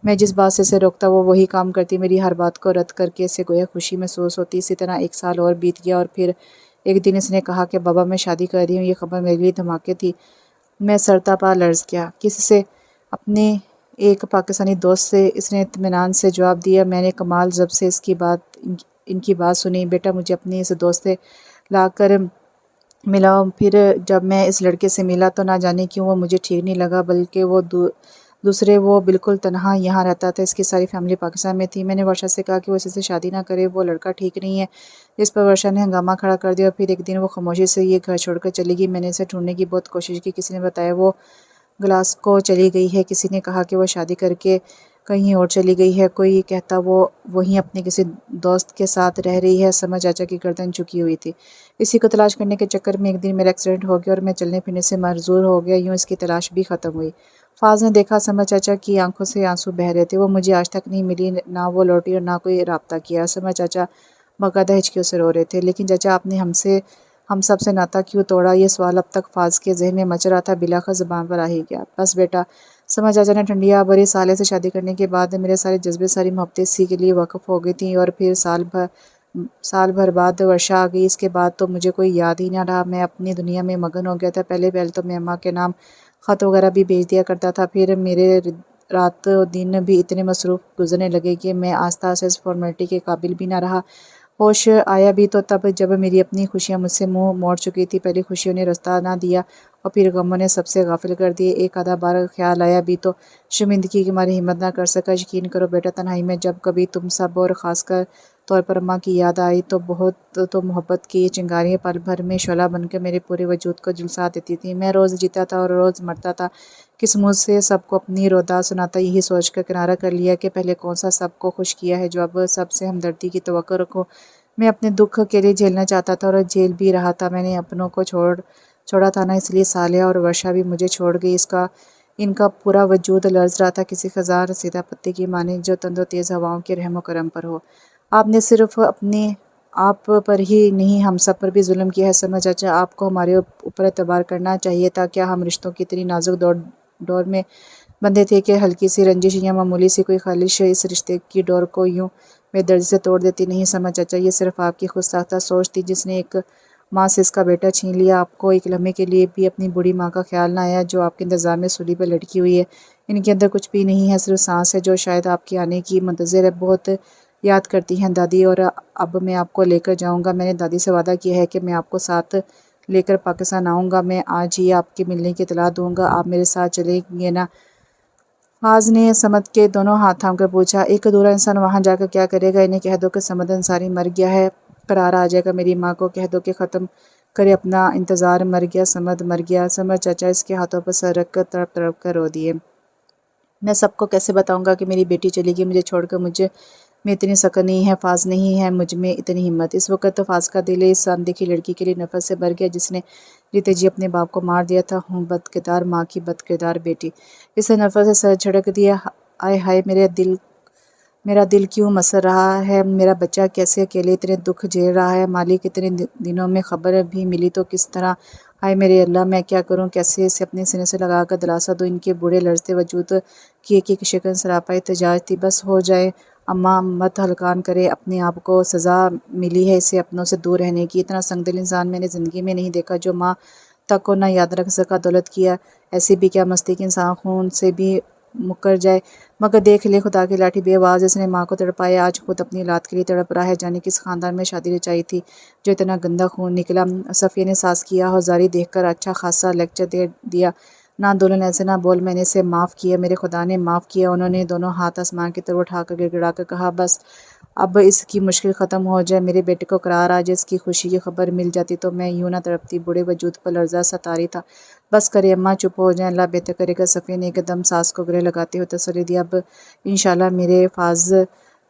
میں جس بات سے اسے روکتا وہ وہی کام کرتی، میری ہر بات کو رد کر کے اسے گویا خوشی محسوس ہوتی۔ اسی طرح 1 سال اور بیت گیا اور پھر ایک دن اس نے کہا کہ بابا میں شادی کر رہی ہوں۔ یہ خبر میرے لیے دھماکے تھی، میں سرتا پا لرز گیا۔ کس سے؟ اپنے ایک پاکستانی دوست سے، اس نے اطمینان سے جواب دیا۔ میں نے کمال ضبط سے ان کی بات سنی۔ بیٹا، مجھے اپنے اس دوست سے لا کر ملاؤ۔ پھر جب میں اس لڑکے سے ملا تو نہ جانے کیوں وہ مجھے ٹھیک نہیں لگا، بلکہ وہ دوسرے وہ بالکل تنہا یہاں رہتا تھا، اس کی ساری فیملی پاکستان میں تھی۔ میں نے ورشا سے کہا کہ وہ اس سے شادی نہ کرے، وہ لڑکا ٹھیک نہیں ہے۔ جس پر ورشا نے ہنگامہ کھڑا کر دیا اور پھر ایک دن وہ خاموشی سے یہ گھر چھوڑ کر چلی گئی۔ میں نے اسے ڈھونڈنے کی بہت کوشش کی، کسی نے بتایا وہ گلاسکو چلی گئی ہے، کسی نے کہا کہ وہ شادی کر کے کہیں اور چلی گئی ہے، کوئی کہتا وہ وہیں اپنے کسی دوست کے ساتھ رہ رہی ہے۔ سمجھ چاچا کی گردن جھکی ہوئی تھی۔ اسی کو تلاش کرنے کے چکر میں ایک دن میرا ایکسیڈنٹ ہو گیا اور میں چلنے پھرنے سے معذور ہو گیا، یوں اس کی تلاش بھی ختم ہوئی۔ فاض نے دیکھا سمجھ چاچا کی آنکھوں سے آنسو بہہ رہے تھے، وہ مجھے آج تک نہیں ملی، نہ وہ لوٹی اور نہ کوئی رابطہ کیا۔ سمجھ چاچا باقاعدہ ہچکیوں سے رو رہے تھے۔ لیکن چاچا، آپ نے ہم سب سے ناطہ کیوں توڑا؟ یہ سوال اب تک فاض کے ذہن میں مچ رہا تھا، بلاخر زبان پر آ ہی گیا۔ بس بیٹا، سمجھ چاچا نے ٹھنڈی آہ بھری، صالح سے شادی کرنے کے بعد میرے سارے جذبے، ساری محبتیں اسی کے لیے وقف ہو گئی تھیں، اور پھر سال بھر بعد ورشا آ گئی۔ اس کے بعد تو مجھے کوئی یاد ہی نہ رہا، میں اپنی دنیا میں مگن ہو گیا تھا۔ پہلے تو میں اماں کے نام خط وغیرہ بھی بھیج دیا کرتا تھا، پھر میرے رات و دن بھی اتنے مصروف گزرنے لگے کہ میں آہستہ آہستہ اس فارمیلٹی کے قابل بھی نہ رہا۔ ہوش آیا بھی تو تب جب میری اپنی خوشیاں مجھ سے منہ موڑ چکی تھی۔ پہلی خوشیوں نے رستہ نہ دیا اور پھر غموں نے سب سے غافل کر دیے۔ ایک آدھا بار خیال آیا بھی تو شرمندگی کی ماری ہمت نہ کر سکا۔ یقین کرو بیٹا، تنہائی میں جب کبھی تم سب اور خاص طور پر اماں کی یاد آئی تو محبت کی یہ چنگاریاں پل بھر میں شعلہ بن کر میرے پورے وجود کو جھلسا دیتی تھیں۔ میں روز جیتا تھا اور روز مرتا تھا، کس منہ سے سب کو اپنی رودا سناتا، یہی سوچ کر کنارہ کر لیا کہ پہلے کون سا سب کو خوش کیا ہے جو اب سب سے ہمدردی کی توقع رکھوں۔ میں اپنے دکھ اکیلے جھیلنا چاہتا تھا اور جھیل بھی رہا تھا۔ میں نے اپنوں کو چھوڑا تھا نا، اس لیے صالحہ اور ورشا بھی مجھے چھوڑ گئی۔ ان کا پورا وجود لرز رہا تھا، کسی خزاں رسیدہ پتے کی مانند جو تند و تیز ہواؤں کے رحم و کرم پر ہو۔ آپ نے صرف اپنے آپ پر ہی نہیں، ہم سب پر بھی ظلم کیا ہے سمجھ چاچا۔ آپ کو ہمارے اوپر اعتبار کرنا چاہیے تھا۔ کیا ہم رشتوں کی اتنی نازک ڈور میں بندے تھے کہ ہلکی سی رنجش یا معمولی سی کوئی خالش اس رشتے کی ڈور کو یوں بے دردی سے توڑ دیتی۔ نہیں سمجھ چچا، یہ صرف آپ کی خود ساختہ سوچ تھی جس نے ایک ماں سے اس کا بیٹا چھین لیا۔ آپ کو ایک لمحے کے لیے بھی اپنی بوڑھی ماں کا خیال نہ آیا جو آپ کے انتظار میں سولی پہ لٹکی ہوئی ہے۔ ان کے اندر کچھ بھی نہیں ہے، صرف سانس ہے جو شاید آپ کے آنے کی منتظر ہے۔ بہت یاد کرتی ہیں دادی، اور اب میں آپ کو لے کر جاؤں گا۔ میں نے دادی سے وعدہ کیا ہے کہ میں آپ کو ساتھ لے کر پاکستان آؤں گا۔ میں آج ہی آپ کے ملنے کی اطلاع دوں گا۔ آپ میرے ساتھ چلیں گے نا؟ فاض نے سمد کے دونوں ہاتھ تھام کر پوچھا۔ ایک ادھورا انسان وہاں جا کر کیا کرے گا؟ انہیں کہہ دو کہ سمد انصاری مر گیا ہے، قرار آ جائے گا۔ میری ماں کو کہہ دو کہ ختم کرے اپنا انتظار، مر گیا سمد، مر گیا سمد۔ چچا اس کے ہاتھوں پر سر رکھ کر تڑپ تڑپ کر رو دیے۔ میں سب کو کیسے بتاؤں گا کہ میری بیٹی چلی گئی مجھے چھوڑ کر؟ مجھ میں اتنی سکن نہیں ہے فاض، نہیں ہے مجھ میں اتنی ہمت۔ اس وقت تو فاض کا دل اس اندیکھی لڑکی کے لیے نفرت سے بھر گیا جس نے جیتے جی اپنے باپ کو مار دیا تھا۔ ہوں بد کردار ماں کی بد کردار بیٹی، اس نے نفرت سے سر جھٹک دیا۔ آئے ہائے، میرا دل کیوں مسر رہا ہے؟ میرا بچہ کیسے اکیلے اتنے دکھ جھیل رہا ہے؟ مالک اتنے دنوں میں خبر بھی ملی تو کس طرح؟ ہائے میرے اللہ، میں کیا کروں؟ کیسے اسے اپنے سینے سے لگا کر دلاسا دوں؟ ان کے بوڑھے لرزتے وجود کی ایک شکن سراپا احتجاج تھی۔ بس ہو جائے اماں، مت ہلکان کرے اپنے آپ کو، سزا ملی ہے اسے اپنوں سے دور رہنے کی۔ اتنا سنگ دل انسان میں نے زندگی میں نہیں دیکھا جو ماں تک کو نہ یاد رکھ سکا۔ دولت کیا ایسی بھی کیا مستی کہ انسان خون سے بھی مکر جائے؟ مگر دیکھ لے خدا کی لاٹھی، بے آواز اس نے ماں کو تڑپایا، آج خود اپنی اولاد کے لیے تڑپ رہا ہے۔ جانے کس خاندان میں شادی رچائی تھی جو اتنا گندا خون نکلا؟ صفیہ نے ساز کیا ہوزاری دیکھ کر اچھا خاصا لیکچر دے دیا۔ نہ دلہن ایسے نہ بول، میں نے اسے معاف کیا، میرے خدا نے معاف کیا۔ انہوں نے دونوں ہاتھ آسمان کی طرف اٹھا کر گڑ گڑا کر کہا، بس اب اس کی مشکل ختم ہو جائے، میرے بیٹے کو قرار آ جائے، اس کی خوشی کی خبر مل جاتی تو میں یوں نہ تڑپتی۔ بوڑھے وجود پر لرزہ سا طاری تھا۔ بس کرے اماں، چپ ہو جائیں، اللہ بہتر کرے گا۔ صفیہ نے ایک دم ساس کو گلے لگاتے ہوئے تسلی دی۔ اب انشاءاللہ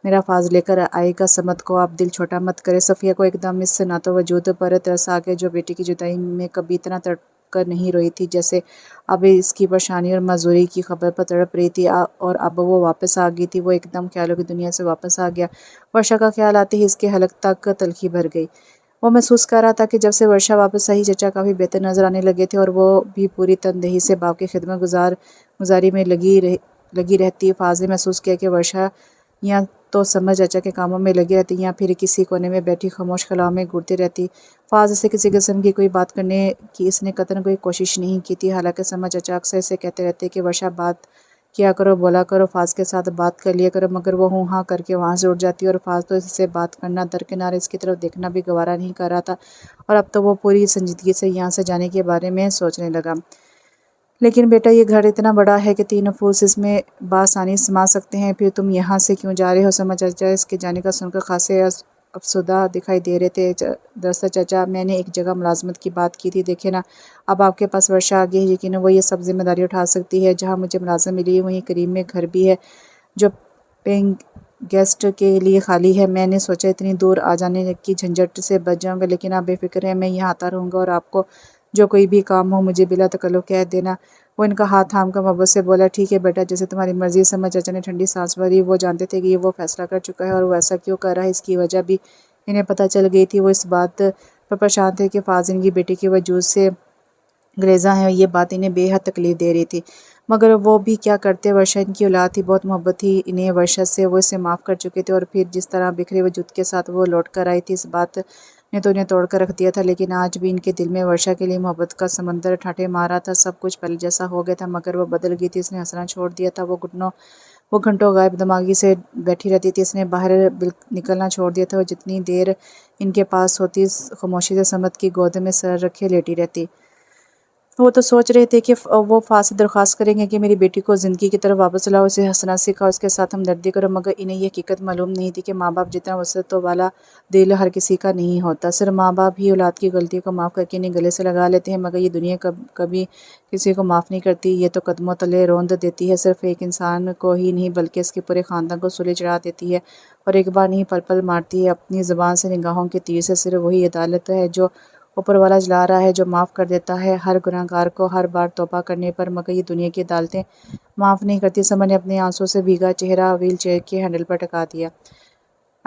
میرا فاض لے کر آئے گا سمد کو، آپ دل چھوٹا مت کرے۔ صفیہ کو ایک دم اس ناتو وجود پر ترس آ گیا جو بیٹی کی جدائی میں کبھی اتنا تڑپ کر نہیں روئی تھی جیسے اب اس کی پریشانی اور معذوری کی خبر پر تڑپ رہی تھی۔ اور اب وہ واپس آ گئی تھی، وہ ایک دم خیالوں کی دنیا سے واپس آ گیا۔ ورشا کا خیال آتے ہی اس کے حلق تک تلخی بھر گئی۔ وہ محسوس کر رہا تھا کہ جب سے ورشا واپس آئی چچا کافی بہتر نظر آنے لگے تھے، اور وہ بھی پوری تندہی سے باپ کی خدمت گزاری میں لگی رہتی۔ فاضل نے محسوس کیا کہ ورشا یا تو سمجھ چچا کے کاموں میں لگی رہتی یا پھر کسی کونے میں بیٹھی خاموش خلاؤں میں گڑتی رہتی۔ فاضل سے کسی قسم کی کوئی بات کرنے کی اس نے قطعاً کوئی کوشش نہیں کی تھی، حالانکہ سمجھ چچا اکثر اسے کہتے رہتے کہ ورشا بات کیا کرو، بولا کرو، فاضل کے ساتھ بات کر لیا کرو، مگر وہ ہوں ہاں کر کے وہاں سے اٹھ جاتی، اور فاضل تو اس سے بات کرنا درکنار اس کی طرف دیکھنا بھی گوارا نہیں کر رہا تھا، اور اب تو وہ پوری سنجیدگی سے یہاں سے جانے کے بارے میں سوچنے لگا۔ لیکن بیٹا، یہ گھر اتنا بڑا ہے کہ 3 نفوس اس میں بآسانی سما سکتے ہیں، پھر تم یہاں سے کیوں جا رہے ہو؟ سمجھ چچا اس کے جانے کا سن کر خاصے افسردہ دکھائی دے رہے تھے۔ دراصل چچا، میں نے ایک جگہ ملازمت کی بات کی تھی، دیکھے نا اب آپ کے پاس ورشا آ گئی ہے، یقیناً وہ یہ سب ذمہ داری اٹھا سکتی ہے۔ جہاں مجھے ملازمت ملی ہے وہیں قریب میں گھر بھی ہے جو پیئنگ گیسٹ کے لیے خالی ہے۔ میں نے سوچا اتنی دور آ جانے کی جھنجھٹ سے بچ جاؤں گا، لیکن آپ بے فکر ہیں، میں یہاں آتا رہوں گا، اور آپ کو جو کوئی بھی کام ہو مجھے بلا تکلف کہہ دینا۔ وہ ان کا ہاتھ تھام کر محبت سے بولا، ٹھیک ہے بیٹا، جیسے تمہاری مرضی۔ سمجھ چچا نے ٹھنڈی سانس بھری۔ وہ جانتے تھے کہ وہ فیصلہ کر چکا ہے، اور وہ ایسا کیوں کر رہا ہے اس کی وجہ بھی انہیں پتہ چل گئی تھی۔ وہ اس بات پر پریشان تھے کہ فاضل ان کی بیٹی کے وجود سے گریزاں ہیں، یہ بات انہیں بے حد تکلیف دے رہی تھی، مگر وہ بھی کیا کرتے؟ ورشا ان کی اولاد تھی، بہت محبت تھی انہیں ورشا سے، وہ اسے معاف کر چکے تھے، اور پھر جس طرح بکھرے وجود کے ساتھ وہ لوٹ کر آئی تھی، اس بات نے تو انہیں توڑ کر رکھ دیا تھا، لیکن آج بھی ان کے دل میں ورشا کے لیے محبت کا سمندر ٹھاٹھے مار رہا تھا۔ سب کچھ پہلے جیسا ہو گیا تھا، مگر وہ بدل گئی تھی، اس نے ہنسنا چھوڑ دیا تھا، وہ گھنٹوں غائب دماغی سے بیٹھی رہتی تھی، اس نے باہر نکلنا چھوڑ دیا تھا، وہ جتنی دیر ان کے پاس ہوتی خاموشی سے سمد کی گود میں سر رکھے لیٹی رہتی۔ وہ تو سوچ رہے تھے کہ وہ فاضل سے درخواست کریں گے کہ میری بیٹی کو زندگی کی طرف واپس لاؤ، اسے ہنسنا سکھاؤ، اس کے ساتھ ہمدردی کرو، مگر انہیں یہ حقیقت معلوم نہیں تھی کہ ماں باپ جتنا وسعت والا دل ہر کسی کا نہیں ہوتا۔ صرف ماں باپ ہی اولاد کی غلطی کو معاف کر کے انہیں گلے سے لگا لیتے ہیں، مگر یہ دنیا کبھی کسی کو معاف نہیں کرتی، یہ تو قدموں تلے روند دیتی ہے، صرف ایک انسان کو ہی نہیں بلکہ اس کے پورے خاندان کو سولی چڑھا دیتی ہے، اور ایک بار نہیں پل پل مارتی ہے اپنی زبان سے نگاہوں کے تیر سے۔ صرف وہی عدالت ہے جو اوپر والا جلا رہا ہے، جو معاف کر دیتا ہے ہر گنہگار کو ہر بار توبہ کرنے پر، مگر یہ دنیا کی عدالتیں معاف نہیں کرتی۔ سمر نے اپنے آنسوں سے بھیگا چہرہ وہیل چیئر کے ہینڈل پر ٹکا دیا۔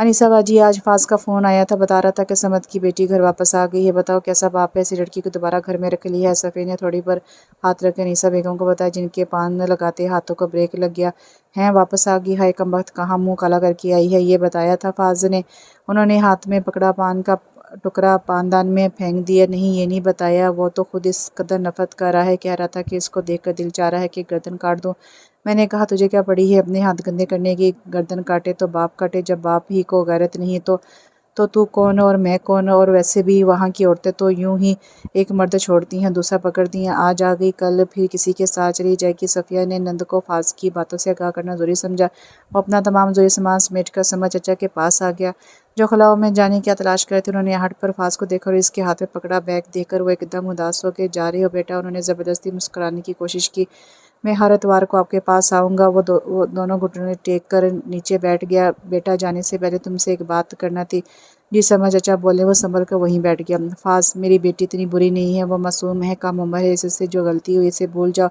انیسہ باجی آج فاز کا فون آیا تھا، بتا رہا تھا کہ سمد کی بیٹی گھر واپس آ گئی ہے، بتاؤ کیسا باپ ہے، ایسی لڑکی کو دوبارہ گھر میں رکھ لیا ہے۔ صفیہ نے تھوڑی پر ہاتھ رکھ کے انیسہ بیگم کو بتایا، جن کے پان لگاتے ہاتھوں کو بریک لگ گیا۔ ہیں واپس آ گئی؟ ہائے کمبخت، کہاں منہ کالا کر کے آئی ہے؟ یہ بتایا تھا فاز نے؟ انہوں نے ہاتھ میں پکڑا پان کا ٹکڑا پاندان میں پھینک دیا۔ نہیں، یہ نہیں بتایا، وہ تو خود اس قدر نفرت کر رہا ہے، کہہ رہا تھا کہ اس کو دیکھ کر دل چاہ رہا ہے کہ گردن کاٹ دوں۔ میں نے کہا تجھے کیا پڑی ہے اپنے ہاتھ گندے کرنے کی، گردن کاٹے تو باپ کاٹے، جب باپ ہی کو غیرت نہیں تو کون اور میں کون؟ اور ویسے بھی وہاں کی عورتیں تو یوں ہی ایک مرد چھوڑتی ہیں دوسرا پکڑتی ہیں، آج آ گئی کل پھر کسی کے ساتھ چلی جائے گی۔ صفیہ نے نند کو فاز کی باتوں سے آگاہ کرنا ضروری سمجھا۔ وہ اپنا تمام ضروری سامان سمیٹ کر سمد چچا کے پاس آ گیا، جو خلاؤں میں جانے کیا تلاش کر رہے تھے۔ انہوں نے ہٹ پر فاز کو دیکھا اور اس کے ہاتھ میں پکڑا بیگ دیکھ کر وہ ایک دم اداس ہو گئے۔ جا رہے ہو بیٹا؟ انہوں نے زبردستی مسکرانے کی کوشش کی۔ میں ہر اتوار کو آپ کے پاس آؤں گا۔ وہ دونوں گھٹنے ٹیک کر نیچے بیٹھ گیا۔ بیٹا جانے سے پہلے تم سے ایک بات کرنا تھی۔ جی سمجھ چچا بولے۔ وہ سنبھل کر وہیں بیٹھ گیا۔ فاز، میری بیٹی اتنی بری نہیں ہے، وہ معصوم ہے، کم عمر ہے، اس سے جو غلطی ہوئی اسے بھول جاؤ۔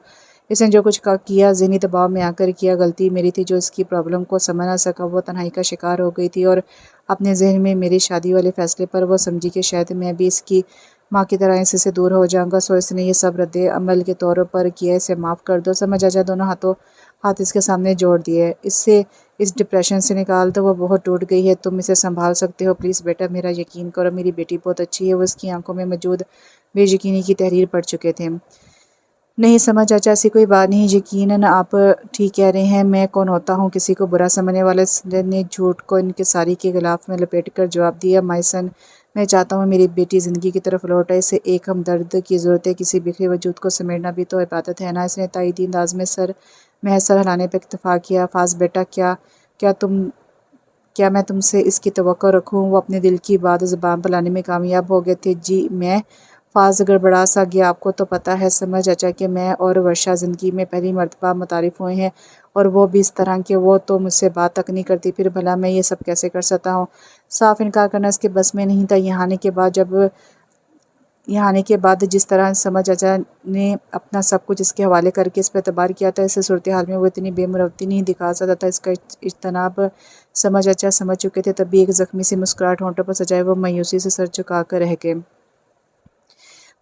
اس نے جو کچھ کیا ذہنی دباؤ میں آ کر کیا، غلطی میری تھی جو اس کی پرابلم کو سمجھ نہ سکا۔ وہ تنہائی کا شکار ہو گئی تھی اور اپنے ذہن میں میری شادی والے فیصلے پر وہ سمجھی کہ شاید میں بھی اس کی ماں کی طرح اس سے دور ہو جاؤں گا، سو اس نے یہ سب رد عمل کے طور پر کیا، اسے معاف کر دو۔ سمجھ چچا دونوں ہاتھ اس کے سامنے جوڑ دیے۔ اس ڈپریشن سے نکال دو، وہ بہت ٹوٹ گئی ہے، تم اسے سنبھال سکتے ہو، پلیز بیٹا میرا یقین کرو، میری بیٹی بہت اچھی ہے۔ وہ اس کی آنکھوں میں موجود بے یقینی کی تحریر پڑ چکے تھے۔ نہیں سمجھ چچا، ایسی کوئی بات نہیں، یقیناً آپ ٹھیک کہہ رہے ہیں، میں کون ہوتا ہوں کسی کو برا سمجھنے والا؟ سلیل نے جھوٹ کو انکساری کے غلاف میں لپیٹ کر جواب دیا۔ مائی سن، میں چاہتا ہوں میری بیٹی زندگی کی طرف لوٹ آئے، اسے ایک ہمدرد کی ضرورت ہے، کسی بکھرے وجود کو سمیٹنا بھی تو عبادت ہے نا۔ اس نے تائیدی انداز میں محض سر ہلانے پر اکتفا کیا۔ فاز بیٹا، کیا میں تم سے اس کی توقع رکھوں؟ وہ اپنے دل کی بات زبان پر لانے میں کامیاب ہو گئے تھے۔ جی میں۔ فاز گڑبڑا سا گیا۔ آپ کو تو پتہ ہے سمجھ چچا کہ میں اور ورشا زندگی میں پہلی مرتبہ متعارف ہوئے ہیں، اور وہ بھی اس طرح کہ وہ تو مجھ سے بات تک نہیں کرتی، پھر بھلا میں یہ سب کیسے کر سکتا ہوں؟ صاف انکار کرنا اس کے بس میں نہیں تھا۔ یہاں آنے کے بعد جس طرح سمجھ چچا نے اپنا سب کچھ اس کے حوالے کر کے اس پر اعتبار کیا تھا، اس صورتحال میں وہ اتنی بے مروتی نہیں دکھا سکتا تھا۔ اس کا اجتناب سمجھ چچا سمجھ چکے تھے، تب بھی ایک زخمی سی مسکراہٹ ہونٹوں پر سجائے وہ مایوسی سے سر جھکا کر رہ گئے۔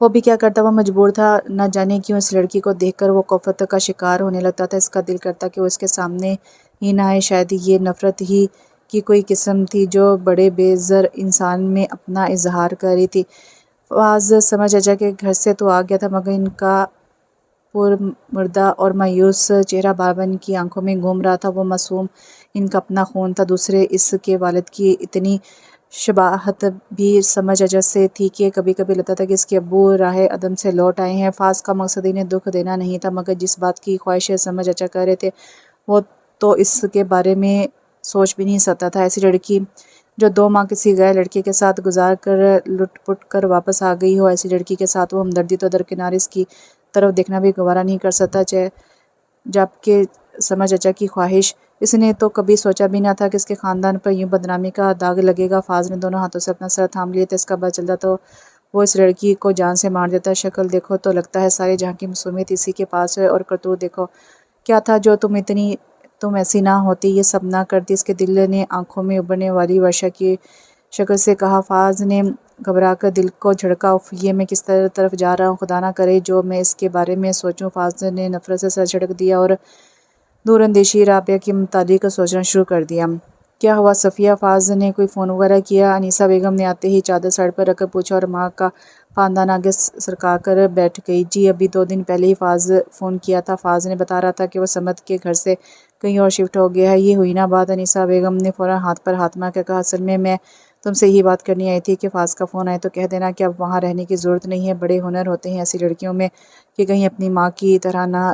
وہ بھی کیا کرتا، وہ مجبور تھا، نہ جانے کیوں اس لڑکی کو دیکھ کر وہ کوفت کا شکار ہونے لگتا تھا۔ اس کا دل کرتا کہ وہ اس کے سامنے ہی نہ آئے، شاید یہ نفرت ہی کی کوئی قسم تھی جو بڑے بے زر انسان میں اپنا اظہار کر رہی تھی۔ فاز سمجھ چچا کے گھر سے تو آ گیا تھا، مگر ان کا پرمردہ اور مایوس چہرہ بار بار ان کی آنکھوں میں گھوم رہا تھا۔ وہ معصوم ان کا اپنا خون تھا، دوسرے اس کے والد کی اتنی شباہت بھی سمجھ چچا سے تھی کہ کبھی کبھی لگتا تھا کہ اس کے ابو راہ عدم سے لوٹ آئے ہیں۔ فاز کا مقصد انہیں دکھ دینا نہیں تھا، مگر جس بات کی خواہش سمجھ چچا کر رہے تھے وہ تو اس کے بارے میں سوچ بھی نہیں سکتا تھا۔ ایسی لڑکی جو 2 ماہ کسی غیر لڑکے کے ساتھ گزار کر لٹ پٹ کر واپس آ گئی ہو، ایسی لڑکی کے ساتھ وہ ہمدردی تو درکنار اس کی طرف دیکھنا بھی گوارا نہیں کر سکتا، جبکہ سمجھ چچا کی خواہش۔ اس نے تو کبھی سوچا بھی نہ تھا کہ اس کے خاندان پر یوں بدنامی کا داغ لگے گا۔ فاز نے دونوں ہاتھوں سے اپنا سر تھام لیا تھا، اس کا پتہ چلتا تو وہ اس لڑکی کو جان سے مار دیتا۔ شکل دیکھو تو لگتا ہے سارے جہاں کی معصومیت اسی کے پاس ہے، اور کرتوت دیکھو کیا تھا جو تم ایسی نہ ہوتی، یہ سب نہ کرتی۔ اس کے دل نے آنکھوں میں ابھرنے والی ورشا کی شکل سے کہا۔ فاز نے گھبرا کر دل کو جھڑکا۔ اف، یہ میں کس طرف جا رہا ہوں، خدا نہ کرے جو میں اس کے بارے میں سوچوں۔ فاز نے نفرت سے سر جھٹک دیا اور دور اندیشی رابعہ کے متعلق سوچنا شروع کر دیا۔ کیا ہوا صفیہ؟ فاز نے کوئی فون وغیرہ کیا؟ انیسہ بیگم نے آتے ہی چادر سر پر رکھ کر پوچھا اور ماں کا پاندان آگے سرکا کر بیٹھ گئی۔ جی ابھی 2 دن پہلے ہی فاز فون کیا تھا، فاز نے بتا رہا تھا کہ وہ سمد کے گھر سے کہیں اور شفٹ ہو گیا ہے۔ یہ ہوئی نا بات؟ انیسہ بیگم نے فوراً ہاتھ پر ہاتھ مار کے کہا، اصل میں تم سے یہی بات کرنی آئی تھی کہ فاز کا فون آئے تو کہہ دینا کہ اب وہاں رہنے کی ضرورت نہیں ہے۔ بڑے ہنر ہوتے ہیں ایسی لڑکیوں میں کہ کہیں اپنی ماں کی طرح نہ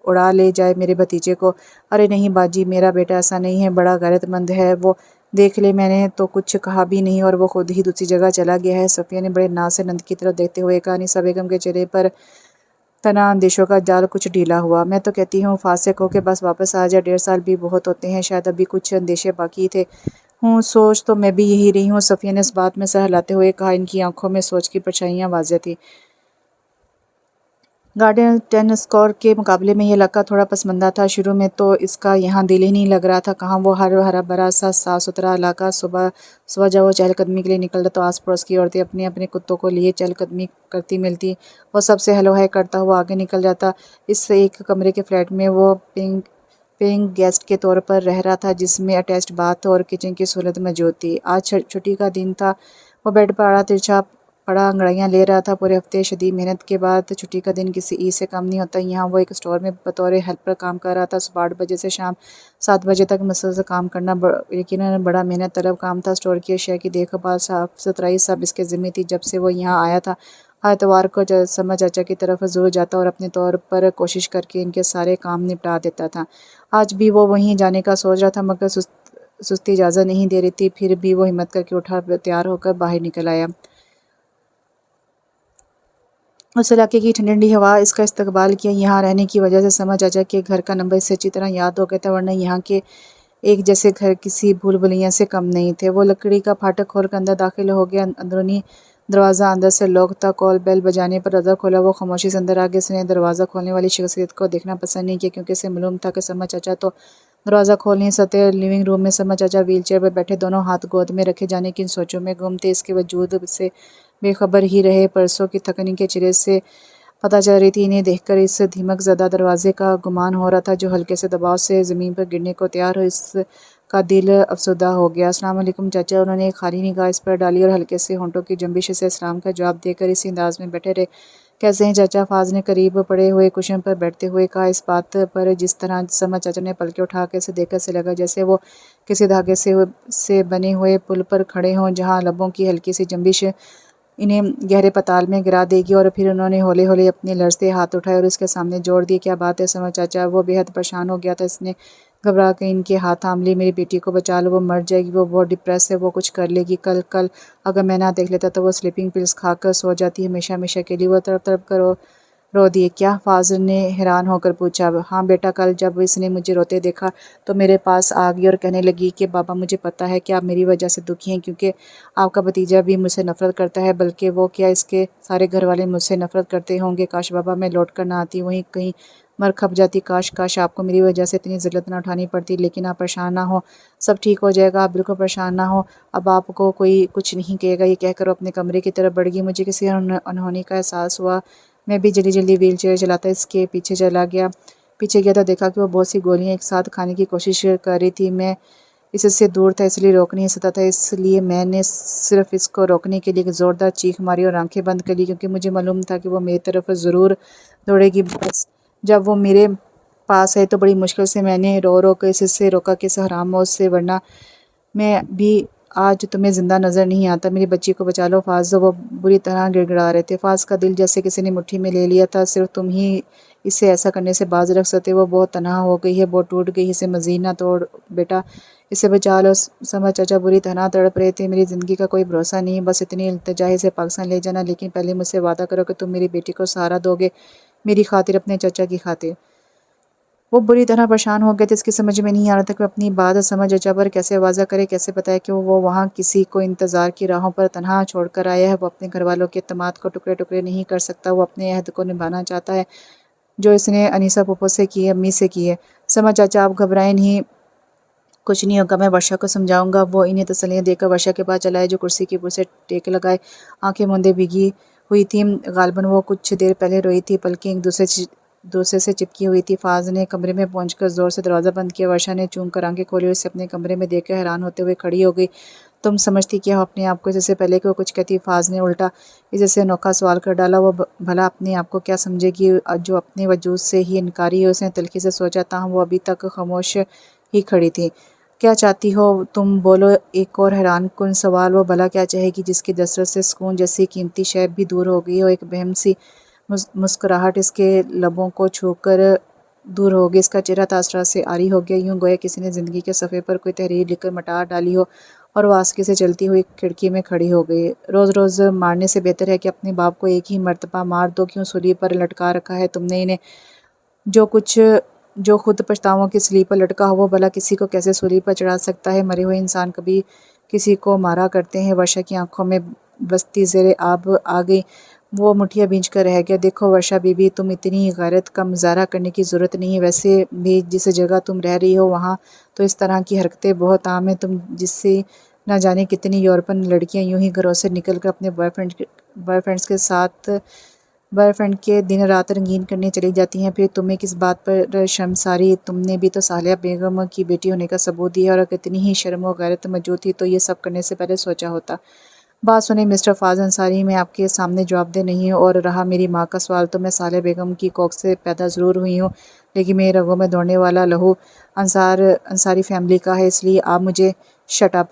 اڑا لے جائے میرے بھتیجے کو۔ ارے نہیں باجی، میرا بیٹا ایسا نہیں ہے، بڑا غیرت مند ہے، وہ دیکھ لے، میں نے تو کچھ کہا بھی نہیں اور وہ خود ہی دوسری جگہ چلا گیا ہے۔ صفیہ نے بڑے ناز سے نند کی طرف دیکھتے ہوئے کہا۔ انیسہ بیگم کے چہرے پر تنا اندیشوں کا جال کچھ ڈھیلا ہوا۔ میں تو کہتی ہوں فاز سے کہو کہ بس واپس آ جائے، 1.5 سال بھی بہت ہوتے ہیں، شاید ابھی کچھ اندیشے باقی تھے۔ سوچ تو میں بھی یہی رہی ہوں، صفیہ نے اس بات میں سر ہلاتے ہوئے کہا۔ ان کی آنکھوں میں سوچ کی پرچھائیاں واضح تھیں۔ گارڈین 10 اسکور کے مقابلے میں یہ لڑکا تھوڑا پسماندہ تھا۔ شروع میں تو اس کا یہاں دل ہی نہیں لگ رہا تھا، کہاں وہ ہرا بھرا سا صاف ستھرا علاقہ۔ صبح جب وہ چہل قدمی کے لیے نکلتا تو آس پڑوس کی عورتیں اپنے اپنے کتوں کو لیے چہل قدمی کرتی ملتی۔ وہ سب سے ہیلو ہائی کرتا ہوا آگے نکل جاتا۔ اس ایک کمرے کے فلیٹ میں وہ پیئنگ گیسٹ کے طور پر رہ رہا تھا، جس میں اٹیچڈ باتھ اور کچن کی سہولت موجود تھی۔ آج چھٹی کا دن تھا۔ وہ بیڈ پر آڑا ترچھا پڑا انگڑائیاں لے رہا تھا۔ پورے ہفتے شدید محنت کے بعد چھٹی کا دن کسی عید سے کم نہیں ہوتا۔ یہاں وہ ایک اسٹور میں بطور ہیلپر کام کر رہا تھا۔ صبح 8 بجے سے شام 7 بجے تک مسلسل کام کرنا یقیناً بڑا محنت طلب کام تھا۔ اسٹور کی اشیاء کی دیکھ بھال، صاف ستھرائی سب اس کے ذمہ تھی۔ جب سے وہ یہاں آیا تھا، ہر اتوار کو سما چاچا کی طرف ضرور جاتا اور اپنے طور پر کوشش کر کے ان کے سارے کام نپٹا دیتا تھا۔ آج بھی وہ وہیں جانے کا سوچ رہا تھا، مگر سستی اجازت نہیں دے رہی تھی۔ پھر بھی وہ ہمت کر کے اٹھا، تیار ہو کر باہر نکل آیا۔ اس علاقے کی ٹھنڈی ٹھنڈی ہوا اس کا استقبال کیا۔ یہاں رہنے کی وجہ سے سما چاچا کے گھر کا نمبر اسے اچھی طرح یاد ہو گیا تھا، ورنہ یہاں کے ایک جیسے گھر کسی بھول بھلیاں سے کم نہیں تھے۔ وہ لکڑی کا پھاٹک کھول کر اندر داخل ہو گیا۔ اندرونی دروازہ اندر سے لاک تھا۔ کال بیل بجانے پر دروازہ کھولا۔ وہ خاموشی سے اندر آ گیا۔ اس نے دروازہ کھولنے والی شخصیت کو دیکھنا پسند نہیں کیا، کیونکہ اسے معلوم تھا کہ سما چاچا تو دروازہ کھول نہیں سکتے۔ لیونگ روم میں سما چاچا ویل چیئر پر بیٹھے، دونوں ہاتھ گود میں رکھے جانے کی ان سوچوں میں گم تھے۔ اس کے وجود سے بے خبر ہی رہے۔ پرسوں کی تھکن کے چہرے سے پتہ چل رہی تھی۔ انہیں دیکھ کر اس دھمک زدہ دروازے کا گمان ہو رہا تھا، جو ہلکے سے دباؤ سے زمین پر گرنے کو تیار ہو۔ اس کا دل افسردہ ہو گیا۔ السلام علیکم چاچا۔ انہوں نے ایک خالی نگاہ اس پر ڈالی اور ہلکے سے ہونٹوں کی جنبش سے سلام کا جواب دے کر اسی انداز میں بیٹھے رہے۔ کیسے ہیں چاچا؟ فاضل نے قریب پڑے ہوئے کشن پر بیٹھتے ہوئے کہا۔ اس بات پر جس طرح سما چاچا نے پلکیں اٹھا کے اسے دیکھ کر اسے لگا جیسے وہ کسی دھاگے سے بنے ہوئے پل پر کھڑے ہوں، جہاں لبوں کی ہلکی سی جنبش انہیں گہرے پتال میں گرا دے گی۔ اور پھر انہوں نے ہولے ہولے اپنے لرزتے ہاتھ اٹھائے اور اس کے سامنے جوڑ دیے۔ کیا بات ہے سما چاچا؟ وہ بے حد پریشان ہو گیا تھا۔ اس نے گھبرا کے ان کے ہاتھ تھام لیے۔ میری بیٹی کو بچا لو، وہ مر جائے گی، وہ بہت ڈپریس ہے، وہ کچھ کر لے گی۔ کل اگر میں نہ دیکھ لیتا تو وہ سلیپنگ پلز کھا کر سو جاتی ہمیشہ ہمیشہ کے لیے۔ وہ تڑپ تڑپ کر رو دیے۔ کیا؟ فاضل نے حیران ہو کر پوچھا۔ ہاں بیٹا، کل جب اس نے مجھے روتے دیکھا تو میرے پاس آ گئی اور کہنے لگی کہ بابا مجھے پتہ ہے کہ آپ میری وجہ سے دکھی ہیں، کیونکہ آپ کا بھتیجا بھی مجھ سے نفرت کرتا ہے، بلکہ وہ کیا اس کے سارے گھر والے مجھ سے نفرت کرتے ہوں گے۔ کاش بابا میں لوٹ کر نہ آتی، وہیں کہیں مر کھپ جاتی۔ کاش آپ کو میری وجہ سے اتنی ذلت نہ اٹھانی پڑتی۔ لیکن آپ پریشان نہ ہوں، سب ٹھیک ہو جائے گا، آپ بالکل پریشان نہ ہوں۔ اب آپ کو کوئی کچھ نہیں کہے گا۔ یہ کہہ کر وہ اپنے کمرے کی طرف بڑھ گئی۔ مجھے کسی انہونی کا احساس ہوا۔ میں بھی جلدی جلدی ویل چیئر چلاتا اس کے پیچھے گیا تو دیکھا کہ وہ بہت سی گولیاں ایک ساتھ کھانے کی کوشش کر رہی تھی۔ میں اس سے دور تھا، اس لیے روک نہیں سکتا تھا، اس لیے میں نے صرف اس کو روکنے کے لیے ایک زوردار چیخ ماری اور آنکھیں بند کر لی، کیونکہ مجھے معلوم تھا کہ وہ میری طرف ضرور دوڑے گی۔ بس جب وہ میرے پاس آئی تو بڑی مشکل سے میں نے رو کر اس سے روکا کہ اس حرام موت سے، ورنہ میں بھی آج تمہیں زندہ نظر نہیں آتا۔ میری بچی کو بچا لو فاضل۔ وہ بری طرح گڑ گڑا رہے تھے۔ فاضل کا دل جیسے کسی نے مٹھی میں لے لیا تھا۔ صرف تم ہی اسے ایسا کرنے سے باز رکھ سکتے۔ وہ بہت تنہا ہو گئی ہے، بہت ٹوٹ گئی، اسے مزید نہ توڑ بیٹا، اسے بچا لو۔ سما چاچا بری طرح تڑپ رہے تھے۔ میری زندگی کا کوئی بھروسہ نہیں، بس اتنی التجا ہے اسے پاکستان لے جانا، لیکن پہلے مجھ سے وعدہ کرو کہ تم میری بیٹی کو سہارا دو گے، میری خاطر، اپنے چاچا کی خاطر۔ وہ بری طرح پریشان ہو گئے تھے۔ اس کی سمجھ میں نہیں آ رہا تھا کہ اپنی بات سما چاچا پر کیسے واضح کرے، کیسے بتائے کہ وہ وہاں کسی کو انتظار کی راہوں پر تنہا چھوڑ کر آیا ہے۔ وہ اپنے گھر والوں کے اعتماد کو ٹکڑے ٹکڑے نہیں کر سکتا۔ وہ اپنے عہد کو نبھانا چاہتا ہے جو اس نے انیسہ پھوپھو سے کی ہے، امی سے کی ہے۔ سما چاچا آپ گھبرائیں نہیں، کچھ نہیں ہوگا، میں ورشا کو سمجھاؤں گا۔ وہ انہیں تسلیاں دے کر ورشا کے پاس چلا آیا، جو کرسی کی پشت سے ٹیک لگائے آنکھیں موندے بھیگی ہوئی تھی۔ غالباً وہ کچھ دیر پہلے روئی تھی، پلکیں ایک دوسرے سے چپکی ہوئی تھی۔ فاضل نے کمرے میں پہنچ کر زور سے دروازہ بند کیا۔ ورشا نے چونک کر آنکھیں کھولی اور اسے اپنے کمرے میں دیکھ کر حیران ہوتے ہوئے کھڑی ہو گئی۔ تم سمجھتی کیا ہو اپنے آپ کو؟ اس سے پہلے کہ وہ کچھ کہتی، فاضل نے الٹا اسے سے انوکھا سوال کر ڈالا۔ وہ بھلا اپنے آپ کو کیا سمجھے گی جو اپنے وجود سے ہی انکاری ہے؟ اس نے تلخی سے سوچا، تاہم وہ ابھی تک خاموش ہی کھڑی تھی۔ کیا چاہتی ہو تم؟ بولو۔ ایک اور حیران کن سوال۔ وہ بھلا کیا چاہے گی جس کی دسترس سے سکون جیسی قیمتی شے بھی دور ہو گئی ہو؟ ایک بہم سی مسکراہٹ اس کے لبوں کو چھو کر دور ہو گئی۔ اس کا چہرہ تاثرات سے عاری ہو گیا، یوں گویا کسی نے زندگی کے صفحے پر کوئی تحریر لکھ کر مٹا ڈالی ہو، اور وہ آسکی سے چلتی ہوئی کھڑکی میں کھڑی ہو گئی۔ روز روز مارنے سے بہتر ہے کہ اپنے باپ کو ایک ہی مرتبہ مار دو۔ کیوں سولی پر لٹکا رکھا ہے تم نے انہیں؟ جو خود پچھتاووں کی سلیب پر لٹکا ہو، وہ بھلا کسی کو کیسے سولی پر چڑھا سکتا ہے؟ مرے ہوئے انسان کبھی کسی کو مارا کرتے ہیں۔ ورشا کی آنکھوں میں بستی زیر آب آ گئی۔ وہ مٹھیاں بھینچ کر رہ گیا۔ دیکھو ورشا بی بی، تم اتنی غیرت کا مظاہرہ کرنے کی ضرورت نہیں ہے، ویسے بھی جس جگہ تم رہ رہی ہو وہاں تو اس طرح کی حرکتیں بہت عام ہیں۔ تم جس سے نہ جانے کتنی یورپن لڑکیاں یوں ہی گھروں سے نکل کر اپنے بوائے فرینڈز کے ساتھ دن رات رنگین کرنے چلی جاتی ہیں، پھر تمہیں کس بات پر شرمساری؟ تم نے بھی تو صالحہ بیگم کی بیٹی ہونے کا ثبوت دیا، اور اگر اتنی ہی شرم و غیرت موجود تھی تو یہ سب کرنے سے پہلے سوچا ہوتا۔ بات سنیں مسٹر فاضل انصاری، میں آپ کے سامنے جواب دہ نہیں ہوں، اور رہا میری ماں کا سوال تو میں صالحہ بیگم کی کوکھ سے پیدا ضرور ہوئی ہوں، لیکن میرے رگوں میں دوڑنے والا لہو انصاری فیملی کا ہے، اس لیے آپ مجھے شٹ اپ۔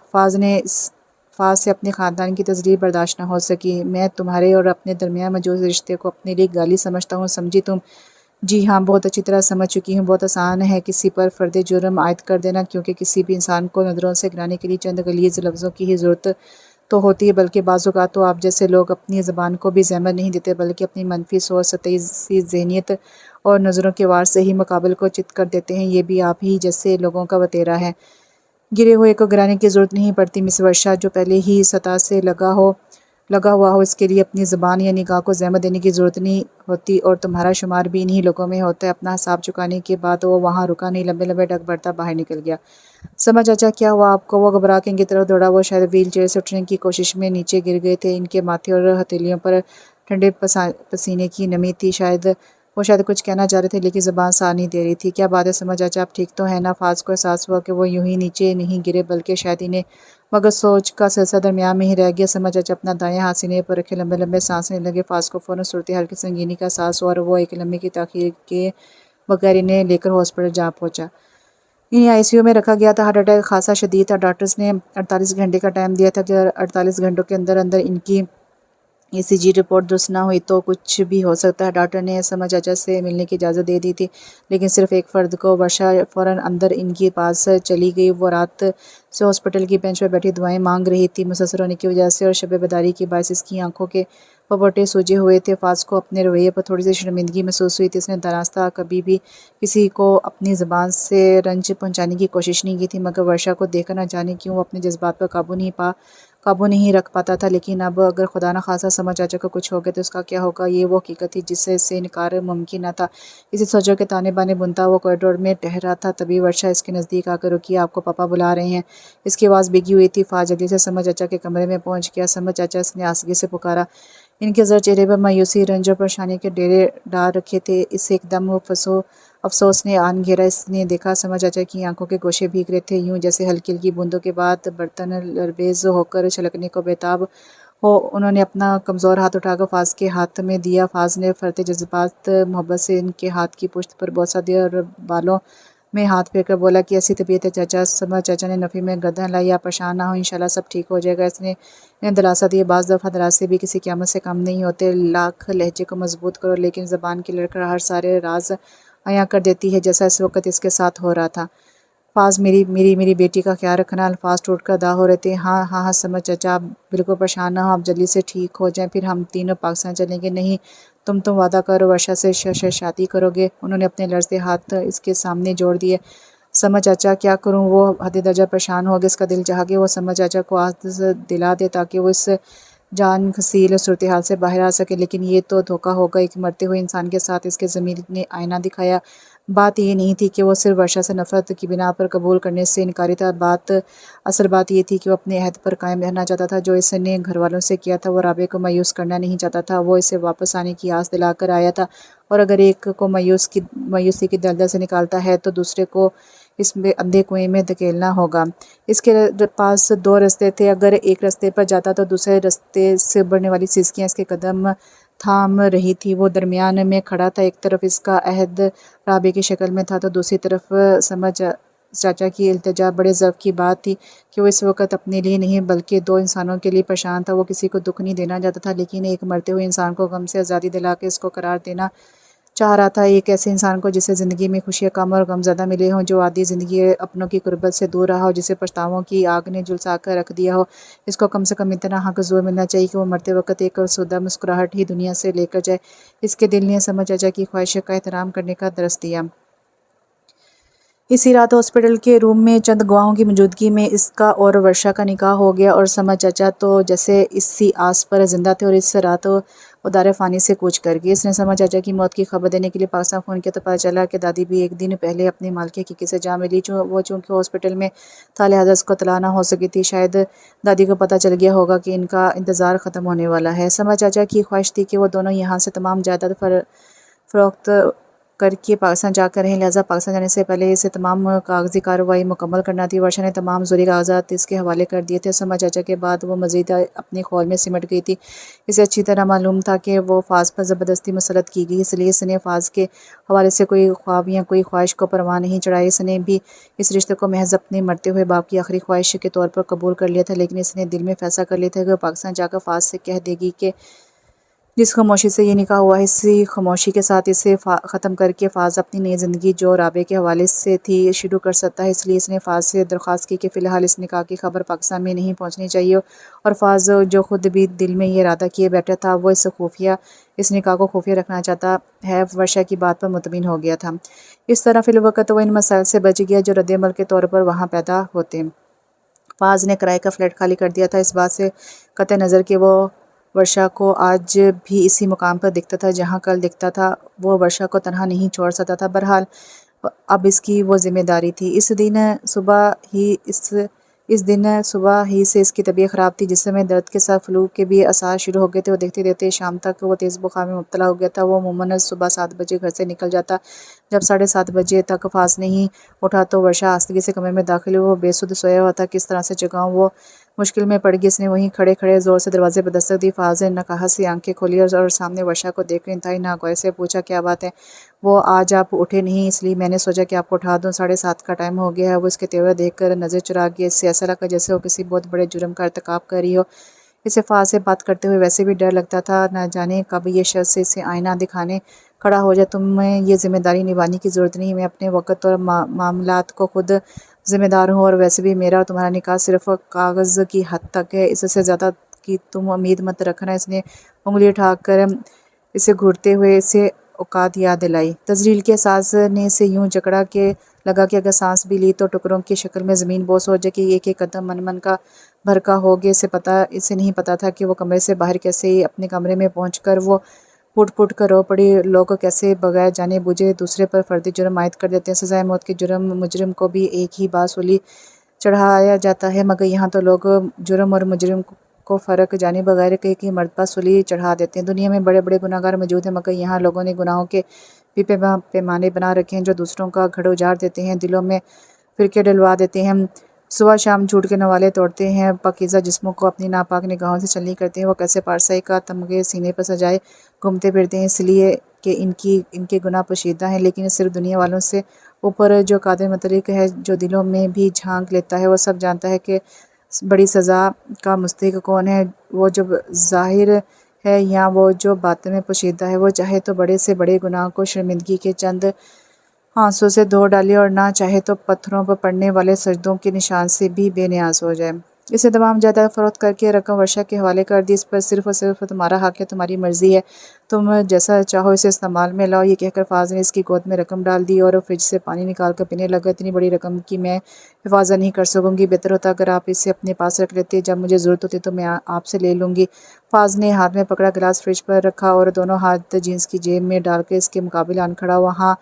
فاض سے اپنے خاندان کی تذلیل برداشت نہ ہو سکی۔ میں تمہارے اور اپنے درمیان موجود رشتے کو اپنے لیے گالی سمجھتا ہوں، سمجھی تم؟ جی ہاں، بہت اچھی طرح سمجھ چکی ہوں۔ بہت آسان ہے کسی پر فرد جرم عائد کر دینا، کیونکہ کسی بھی انسان کو نظروں سے گرانے کے لیے چند غلیظ لفظوں کی ہی ضرورت تو ہوتی ہے، بلکہ بعض اوقات تو آپ جیسے لوگ اپنی زبان کو بھی زحمت نہیں دیتے، بلکہ اپنی منفی سوچ، سطحی ذہنیت اور نظروں کے وار سے ہی مقابل کو چت کر دیتے ہیں۔ یہ بھی آپ ہی جیسے لوگوں کا وتیرہ ہے۔ گرے ہوئے کو گرانے کی ضرورت نہیں پڑتی مس ورشا، جو پہلے ہی سطح سے لگا ہوا ہو اس کے لیے اپنی زبان یا نگاہ کو زحمت دینے کی ضرورت نہیں ہوتی، اور تمہارا شمار بھی انہی لوگوں میں ہوتا ہے۔ اپنا حساب چکانے کے بعد وہ وہاں رکا نہیں، لمبے لمبے ڈگ بڑھتا باہر نکل گیا۔ سمجھ چاچا، کیا ہوا آپ کو؟ وہ گھبرا کے ان کی طرف دوڑا۔ وہ شاید ویل چیئر سے اٹھنے کی کوشش میں نیچے گر گئے تھے، ان کے ماتھے اور ہتھیلیوں پر ٹھنڈے پسینے کی نمی تھی۔ وہ شاید کچھ کہنا چاہ رہے تھے لیکن زبان ساتھ نہیں دے رہی تھی۔ کیا بات ہے سمجھ چاچا، آپ ٹھیک تو ہیں نا؟ فاض کو احساس ہوا کہ وہ یوں ہی نیچے نہیں گرے، بلکہ شاید انہیں مگر سوچ کا سلسلہ درمیان میں ہی رہ گیا۔ سمجھ چاچا اپنا دایاں ہاتھ سینے پر رکھے لمبے لمبے سانس لینے لگے۔ فاض کو فوراً صورتحال کی سنگینی کا احساس ہوا، اور وہ ایک لمحے کی تاخیر کے بغیر انہیں لے کر ہاسپٹل جا پہنچا۔ انہیں آئی سی یو میں رکھا گیا تھا۔ ہارٹ اٹیک خاصا شدید تھا۔ ڈاکٹرز نے 48 گھنٹے کا ٹائم دیا تھا کہ 48 گھنٹوں کے اندر ان کی ای سی جی رپورٹ درست نہ ہوئی تو کچھ بھی ہو سکتا ہے۔ ڈاکٹر نے سمجھ چاچا سے ملنے کی اجازت دے دی تھی، لیکن صرف ایک فرد کو۔ ورشا فوراً اندر ان کے پاس چلی گئی۔ وہ رات سے ہاسپٹل کی بینچ پر بیٹھی دعائیں مانگ رہی تھی، متاثر ہونے کی وجہ سے اور شب بیداری کے باعث اس کی آنکھوں کے پپوٹے سوجے ہوئے تھے۔ فاض کو اپنے رویے پر تھوڑی سی شرمندگی محسوس ہوئی تھی۔ اس نے دراصل کبھی بھی کسی کو اپنی زبان سے رنج پہنچانے کی کوشش نہیں کی تھی، مگر ورشا کو دیکھ کر نہ جانے کیوں وہ اپنے جذبات پر قابو نہیں رکھ پاتا تھا۔ لیکن اب اگر خدا نخواستہ سمجھ چاچا کو کچھ ہو گیا تو اس کا کیا ہوگا؟ یہ وہ حقیقت تھی جس سے انکار ممکن نہ تھا۔ اسی سوچوں کے تانے بانے بنتا وہ کوریڈور میں ٹہرا تھا، تبھی ورشا اس کے نزدیک آ کر رکی۔ آپ کو پاپا بلا رہے ہیں۔ اس کی آواز بھیگی ہوئی تھی۔ فاض جلدی سے سمجھ چاچا کے کمرے میں پہنچ گیا۔ سمجھ چاچا، اس نے آہستگی سے پکارا۔ ان کے زرد چہرے پر مایوسی، رنج اور پریشانی کے ڈیرے ڈال رکھے تھے۔ اسے ایک دم افسوس نے آن گھیرا۔ اس نے دیکھا سمجھ چاچا کی آنکھوں کے گوشے بھیگ رہے تھے، یوں جیسے ہلکی ہلکی بوندوں کے بعد برتن لرزیز ہو کر چھلکنے کو بےتاب ہو۔ انہوں نے اپنا کمزور ہاتھ اٹھا کر فاض کے ہاتھ میں دیا۔ فاض نے فرتے جذبات محبت سے ان کے ہاتھ کی پشت پر بوسہ دیا اور بالوں میں ہاتھ پھیر کر بولا، کیسی طبیعت ہے چاچا؟ سمجھ چاچا نے نفی میں گردن ہلائی۔ آپ پریشان نہ ہوں، انشاءاللہ سب ٹھیک ہو جائے گا۔ اس نے انہیں دلاسا دیا۔ بعض دفعہ دلاسے بھی کسی قیامت سے کم نہیں ہوتے۔ لاکھ لہجے کو مضبوط کرو، لیکن زبان کی لڑکھڑاہٹ سارے راز عیاں کر دیتی ہے، جیسا اس وقت اس کے ساتھ ہو رہا تھا۔ فاض، میری بیٹی کا خیال رکھنا۔ الفاظ ٹوٹ کر ادا ہو رہے تھے۔ ہاں سمجھ چاچا، آپ بالکل پریشان نہ ہوں، آپ جلدی سے ٹھیک ہو جائیں، پھر ہم تینوں پاکستان چلیں گے۔ نہیں، تم وعدہ کرو ورشا سے شادی کرو گے؟ انہوں نے اپنے لرزتے ہاتھ اس کے سامنے جوڑ دیے۔ سمجھ چاچا، کیا کروں؟ وہ حد درجہ پریشان ہو گئے۔ اس کا دل چاہا کہ وہ سمجھ چاچا کو آس دلا دے تاکہ وہ اس جان گھسیل صورتحال سے باہر آ سکے، لیکن یہ تو دھوکہ ہوگا۔ ایک مرتے ہوئے انسان کے ساتھ اس کے ضمیر نے آئینہ دکھایا۔ بات یہ نہیں تھی کہ وہ صرف ورشا سے نفرت کی بنا پر قبول کرنے سے انکاری تھا، اصل بات یہ تھی کہ وہ اپنے عہد پر قائم رہنا چاہتا تھا جو اس نے گھر والوں سے کیا تھا۔ وہ رابعہ کو مایوس کرنا نہیں چاہتا تھا، وہ اسے واپس آنے کی آس دلا کر آیا تھا، اور اگر ایک کو مایوسی کی دلدل سے نکالتا ہے تو دوسرے کو اس اندھے کنویں میں دھکیلنا ہوگا۔ اس کے پاس دو راستے تھے، اگر ایک راستے پر جاتا تو دوسرے راستے سے ابھرنے والی سسکیاں اس کے قدم تھام رہی تھی۔ وہ درمیان میں کھڑا تھا، ایک طرف اس کا عہد رابعہ کی شکل میں تھا تو دوسری طرف سمجھ چاچا کی التجا۔ بڑے ضعف کی بات تھی کہ وہ اس وقت اپنے لیے نہیں بلکہ دو انسانوں کے لیے پریشان تھا۔ وہ کسی کو دکھ نہیں دینا چاہتا تھا، لیکن ایک مرتے ہوئے انسان کو غم سے آزادی دلا کے اس کو قرار دینا چاہ رہا تھا، ایک ایسے انسان کو جسے زندگی میں خوشیاں کم اور غم زیادہ ملے ہوں، جو عادی زندگی اپنوں کی قربت سے دور رہا ہو، جسے پچھتاووں کی آگ نے جھلسا کر رکھ دیا ہو۔ اس کو کم سے کم اتنا حق ضرور ملنا چاہیے کہ وہ مرتے وقت ایک فرسودہ مسکراہٹ ہی دنیا سے لے کر جائے۔ اس کے دل نے سمجھ چاچا کی خواہش کا احترام کرنے کا درس دیا۔ اسی رات ہاسپٹل کے روم میں چند گواہوں کی موجودگی میں اس کا اور ورشا کا نکاح ہو گیا، اور سمجھ چاچا تو جیسے اسی آس پر زندہ تھے، اور اس رات ادارے فانی سے کوچ کر گئی۔ اس نے سما چاچا کی موت کی خبر دینے کے لیے پاکستان فون کیا تو پتہ چلا کہ دادی بھی ایک دن پہلے اپنے مالک حقیقی سے جا ملی۔ وہ چونکہ ہاسپٹل میں تھا لہٰذا اس کو اطلاع نہ ہو سکی تھی۔ شاید دادی کو پتہ چل گیا ہوگا کہ ان کا انتظار ختم ہونے والا ہے۔ سما چاچا کی خواہش تھی کہ وہ دونوں یہاں سے تمام جائیداد فروخت کر کے پاکستان جا کر رہیں، لہٰذا پاکستان جانے سے پہلے اسے تمام کاغذی کارروائی مکمل کرنا تھی۔ ورشا نے تمام ضروری کاغذات اس کے حوالے کر دیے تھے۔ سما چاچا کے بعد وہ مزید اپنے خول میں سمٹ گئی تھی۔ اسے اچھی طرح معلوم تھا کہ وہ فاض پر زبردستی مسلط کی گئی، اس لیے اس نے فاض کے حوالے سے کوئی خواب یا کوئی خواہش کو پرواہ نہیں چڑھائی۔ اس نے بھی اس رشتے کو محض اپنے مرتے ہوئے باپ کی آخری خواہش کے طور پر قبول کر لیا تھا، لیکن اس نے دل میں فیصلہ کر لیا تھا کہ وہ پاکستان جا کر فاض سے کہہ دے گی کہ جس خاموشی سے یہ نکاح ہوا ہے، اسی خاموشی کے ساتھ اسے ختم کر کے فاض اپنی نئی زندگی جو رابعہ کے حوالے سے تھی شروع کر سکتا ہے۔ اس لیے اس نے فاض سے درخواست کی کہ فی الحال اس نکاح کی خبر پاکستان میں نہیں پہنچنی چاہیے، اور فاض جو خود بھی دل میں یہ ارادہ کیے بیٹھا تھا، وہ اس نکاح کو خفیہ رکھنا چاہتا ہے، ورشا کی بات پر مطمئن ہو گیا تھا۔ اس طرح فی الوقت وہ ان مسائل سے بچ گیا جو رد عمل کے طور پر وہاں پیدا ہوتے۔ فاض نے کرائے کا فلیٹ خالی کر دیا تھا، اس بات سے قطع نظر کہ وہ ورشا کو آج بھی اسی مقام پر دکھتا تھا جہاں کل دکھتا تھا، وہ ورشا کو تنہا نہیں چھوڑ سکتا تھا۔ بہرحال اب اس کی وہ ذمہ داری تھی۔ اس دن صبح ہی سے اس کی طبیعت خراب تھی، جس میں درد کے ساتھ فلو کے بھی آثار شروع ہو گئے تھے۔ وہ دیکھتے دیکھتے شام تک وہ تیز بخار میں مبتلا ہو گیا تھا۔ وہ عموماً صبح 7 بجے گھر سے نکل جاتا۔ جب 7:30 بجے تک فاض نہیں اٹھا تو ورشا آہستگی سے کمرے میں داخل ہوئی۔ وہ بے سدھ سویا ہوا تھا، کس طرح سے جگاؤں؟ وہ مشکل میں پڑ گئی۔ اس نے وہیں کھڑے کھڑے زور سے دروازے پر دستک دی۔ فاض نے نقاہت سی آنکھیں کھولی اور سامنے ورشا کو دیکھ کر انتہائی ناگواری سے پوچھا، کیا بات ہے؟ وہ آج آپ اٹھے نہیں؟ اس لیے میں نے سوچا کہ آپ کو اٹھا دوں، 7:30 کا ٹائم ہو گیا ہے۔ وہ اس کے تیور دیکھ کر نظر چرا گیا، اس سے ایسا لگا جیسے وہ کسی بہت بڑے جرم کا ارتکاب کر رہی ہو۔ اسے فاض سے بات کرتے ہوئے ویسے بھی ڈر لگتا تھا، نہ جانے کب یہ شخص اسے آئینہ دکھانے کھڑا ہو جائے۔ تمہیں یہ ذمہ داری نبھانے کی ضرورت نہیں، میں اپنے وقت اور معاملات کو خود ذمہ دار ہوں، اور ویسے بھی میرا اور تمہارا نکاح صرف کاغذ کی حد تک ہے، اس سے زیادہ کی تم امید مت رکھنا۔ اس نے انگلی اٹھا کر اسے گھورتے ہوئے اسے اوقات یاد دلائی۔ تزلیل کے احساس نے اسے یوں جکڑا کہ لگا کہ اگر سانس بھی لی تو ٹکڑوں کی شکل میں زمین بوس ہو جائے گی۔ ایک ایک قدم من من کا بھرکا ہو گیا۔ اسے نہیں پتا تھا کہ وہ کمرے سے باہر کیسے ہی اپنے کمرے میں پہنچ کر وہ پھٹ پھٹ کر رو پڑی۔ لوگ کیسے بغیر جانے بوجھے دوسرے پر فردی جرم عائد کر دیتے ہیں۔ سزائے موت کے مجرم کو بھی ایک ہی بار سولی چڑھایا جاتا ہے، مگر یہاں تو لوگ جرم اور مجرم کو فرق جانے بغیر ایک ہی مرتبہ سولی چڑھا دیتے ہیں۔ دنیا میں بڑے بڑے گناہگار موجود ہیں، مگر یہاں لوگوں نے گناہوں کے بھی پیمانے بنا رکھے ہیں جو دوسروں کا گھر اجاڑ دیتے ہیں، دلوں میں فرقے ڈلوا دیتے ہیں، صبح شام جھوٹ کے نوالے توڑتے ہیں، پاکیزہ جسموں کو اپنی ناپاک نگاہوں سے چلنی کرتے ہیں۔ وہ کیسے پارسائی کا تمغے سینے پر سجائے گھومتے پھرتے ہیں، اس لیے کہ ان کے گناہ پوشیدہ ہیں، لیکن صرف دنیا والوں سے اوپر جو قادر مطلق ہے، جو دلوں میں بھی جھانک لیتا ہے، وہ سب جانتا ہے کہ بڑی سزا کا مستحق کون ہے، وہ جو ظاہر ہے یا وہ جو باطن میں پوشیدہ ہے۔ وہ چاہے تو بڑے سے بڑے گناہ کو شرمندگی کے چند آنسوں سے دھو ڈالے، اور نہ چاہے تو پتھروں پر پڑنے والے سجدوں کے نشان سے بھی بے نیاز ہو جائے۔ اسے تمام جائیداد فروخت کر کے رقم ورشا کے حوالے کر دی۔ اس پر صرف اور صرف تمہارا حق ہے، تمہاری مرضی ہے، تم جیسا چاہو اسے استعمال میں لاؤ۔ یہ کہہ کر فاض نے اس کی گود میں رقم ڈال دی اور فریج سے پانی نکال کر پینے لگا۔ اتنی بڑی رقم کی میں حفاظت نہیں کر سکوں گی، بہتر ہوتا اگر آپ اسے اپنے پاس رکھ لیتے، جب مجھے ضرورت ہوتی تو میں آپ سے لے لوں گی۔ فاض نے ہاتھ میں پکڑا گلاس فریج پر رکھا اور دونوں ہاتھ جینس کی جیب میں ڈال کر اس کے مقابل آن کھڑا ہوا۔ ہاں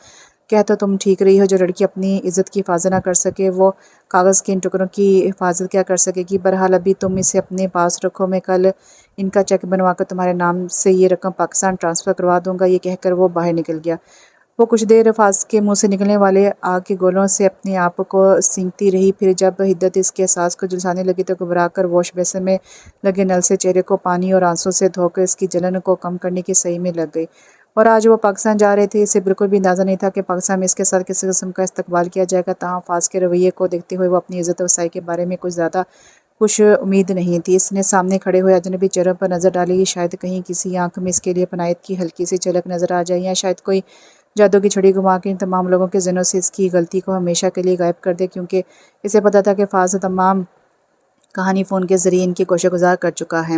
کہہ تو تم ٹھیک رہی ہو، جو لڑکی اپنی عزت کی حفاظت نہ کر سکے، وہ کاغذ کے ان ٹکڑوں کی حفاظت کیا کر سکے گی؟ بہرحال ابھی تم اسے اپنے پاس رکھو، میں کل ان کا چیک بنوا کر تمہارے نام سے یہ رقم پاکستان ٹرانسفر کروا دوں گا۔ یہ کہہ کر وہ باہر نکل گیا۔ وہ کچھ دیر فاض کے منہ سے نکلنے والے آگ کے گولوں سے اپنے آپ کو سینکتی رہی، پھر جب حدت اس کے احساس کو جھلسانے لگی تو گھبرا کر واش بیسن میں لگے نل سے چہرے کو پانی اور آنسوں سے دھو کر اس کی جلن کو کم کرنے کی صحیح میں لگ گئی۔ اور آج وہ پاکستان جا رہے تھے، اسے بالکل بھی اندازہ نہیں تھا کہ پاکستان میں اس کے ساتھ کس قسم کا استقبال کیا جائے گا۔ تاہم فاض کے رویے کو دیکھتے ہوئے وہ اپنی عزت افزائی کے بارے میں کچھ زیادہ خوش امید نہیں تھی۔ اس نے سامنے کھڑے ہوئے اجنبی چہروں پر نظر ڈالی، شاید کہیں کسی آنکھ میں اس کے لیے پناہت کی ہلکی سی جھلک نظر آ جائے، یا شاید کوئی جادو کی چھڑی گھما کے ان تمام لوگوں کے ذہنوں سے اس کی غلطی کو ہمیشہ کے لیے غائب کر دے، کیونکہ اسے پتہ تھا کہ فاض تمام کہانی فون کے ذریعے ان کی گوشہ گزار کر چکا ہے۔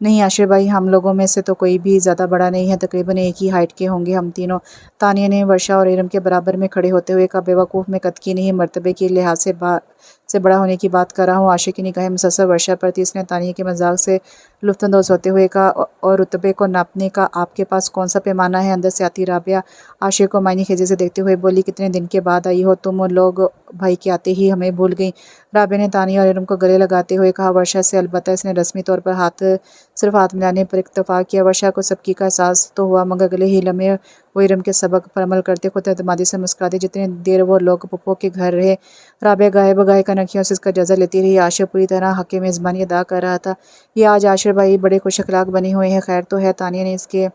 نہیں عاشر بھائی، ہم لوگوں میں سے تو کوئی بھی زیادہ بڑا نہیں ہے، تقریباً ایک ہی ہائٹ کے ہوں گے ہم تینوں۔ تانیہ نے ورشا اور ارم کے برابر میں کھڑے ہوتے ہوئے کہا، بیوقوف میں قد کی نہیں، مرتبے کے لحاظ سے بڑا ہونے کی بات کر رہا ہوں۔ عاشق کی نگاہیں مسلسل ورشا پر تھی۔ اس نے تانیہ کے مذاق سے لطف اندوز ہوتے ہوئے کہا، اور رتبے کو ناپنے کا آپ کے پاس کون سا پیمانہ ہے؟ اندر سے آتی رابعہ عاشق کو معنی خیزی سے دیکھتے ہوئے بولی، کتنے دن کے بعد آئی ہو تم لوگ؟ بھائی کے آتے ہی ہمیں بھول گئی۔ رابعہ نے تانیہ اور ارم کو گلے لگاتے ہوئے کہا، ورشا سے البتہ اس نے رسمی طور پر صرف ہاتھ ملانے پر اکتفا کیا۔ ورشا کو سبکی کا احساس تو ہوا، مگر اگلے ہی لمحے وہ ارم کے سبق پر عمل کرتے خود اعتمادی سے مسکراتے۔ جتنی دیر وہ لوگ پھپھو کے گھر رہے، رابعہ گاہے بگاہے کنکھیوں سے اس کا جائزہ لیتی رہی۔ عاشق پوری طرح حق میزبانی ادا کر رہا تھا۔ یہ آج عاشر بھائی بڑے خوش اخلاق بنے ہوئے ہیں، خیر تو ہے؟ تانیہ نے اس کے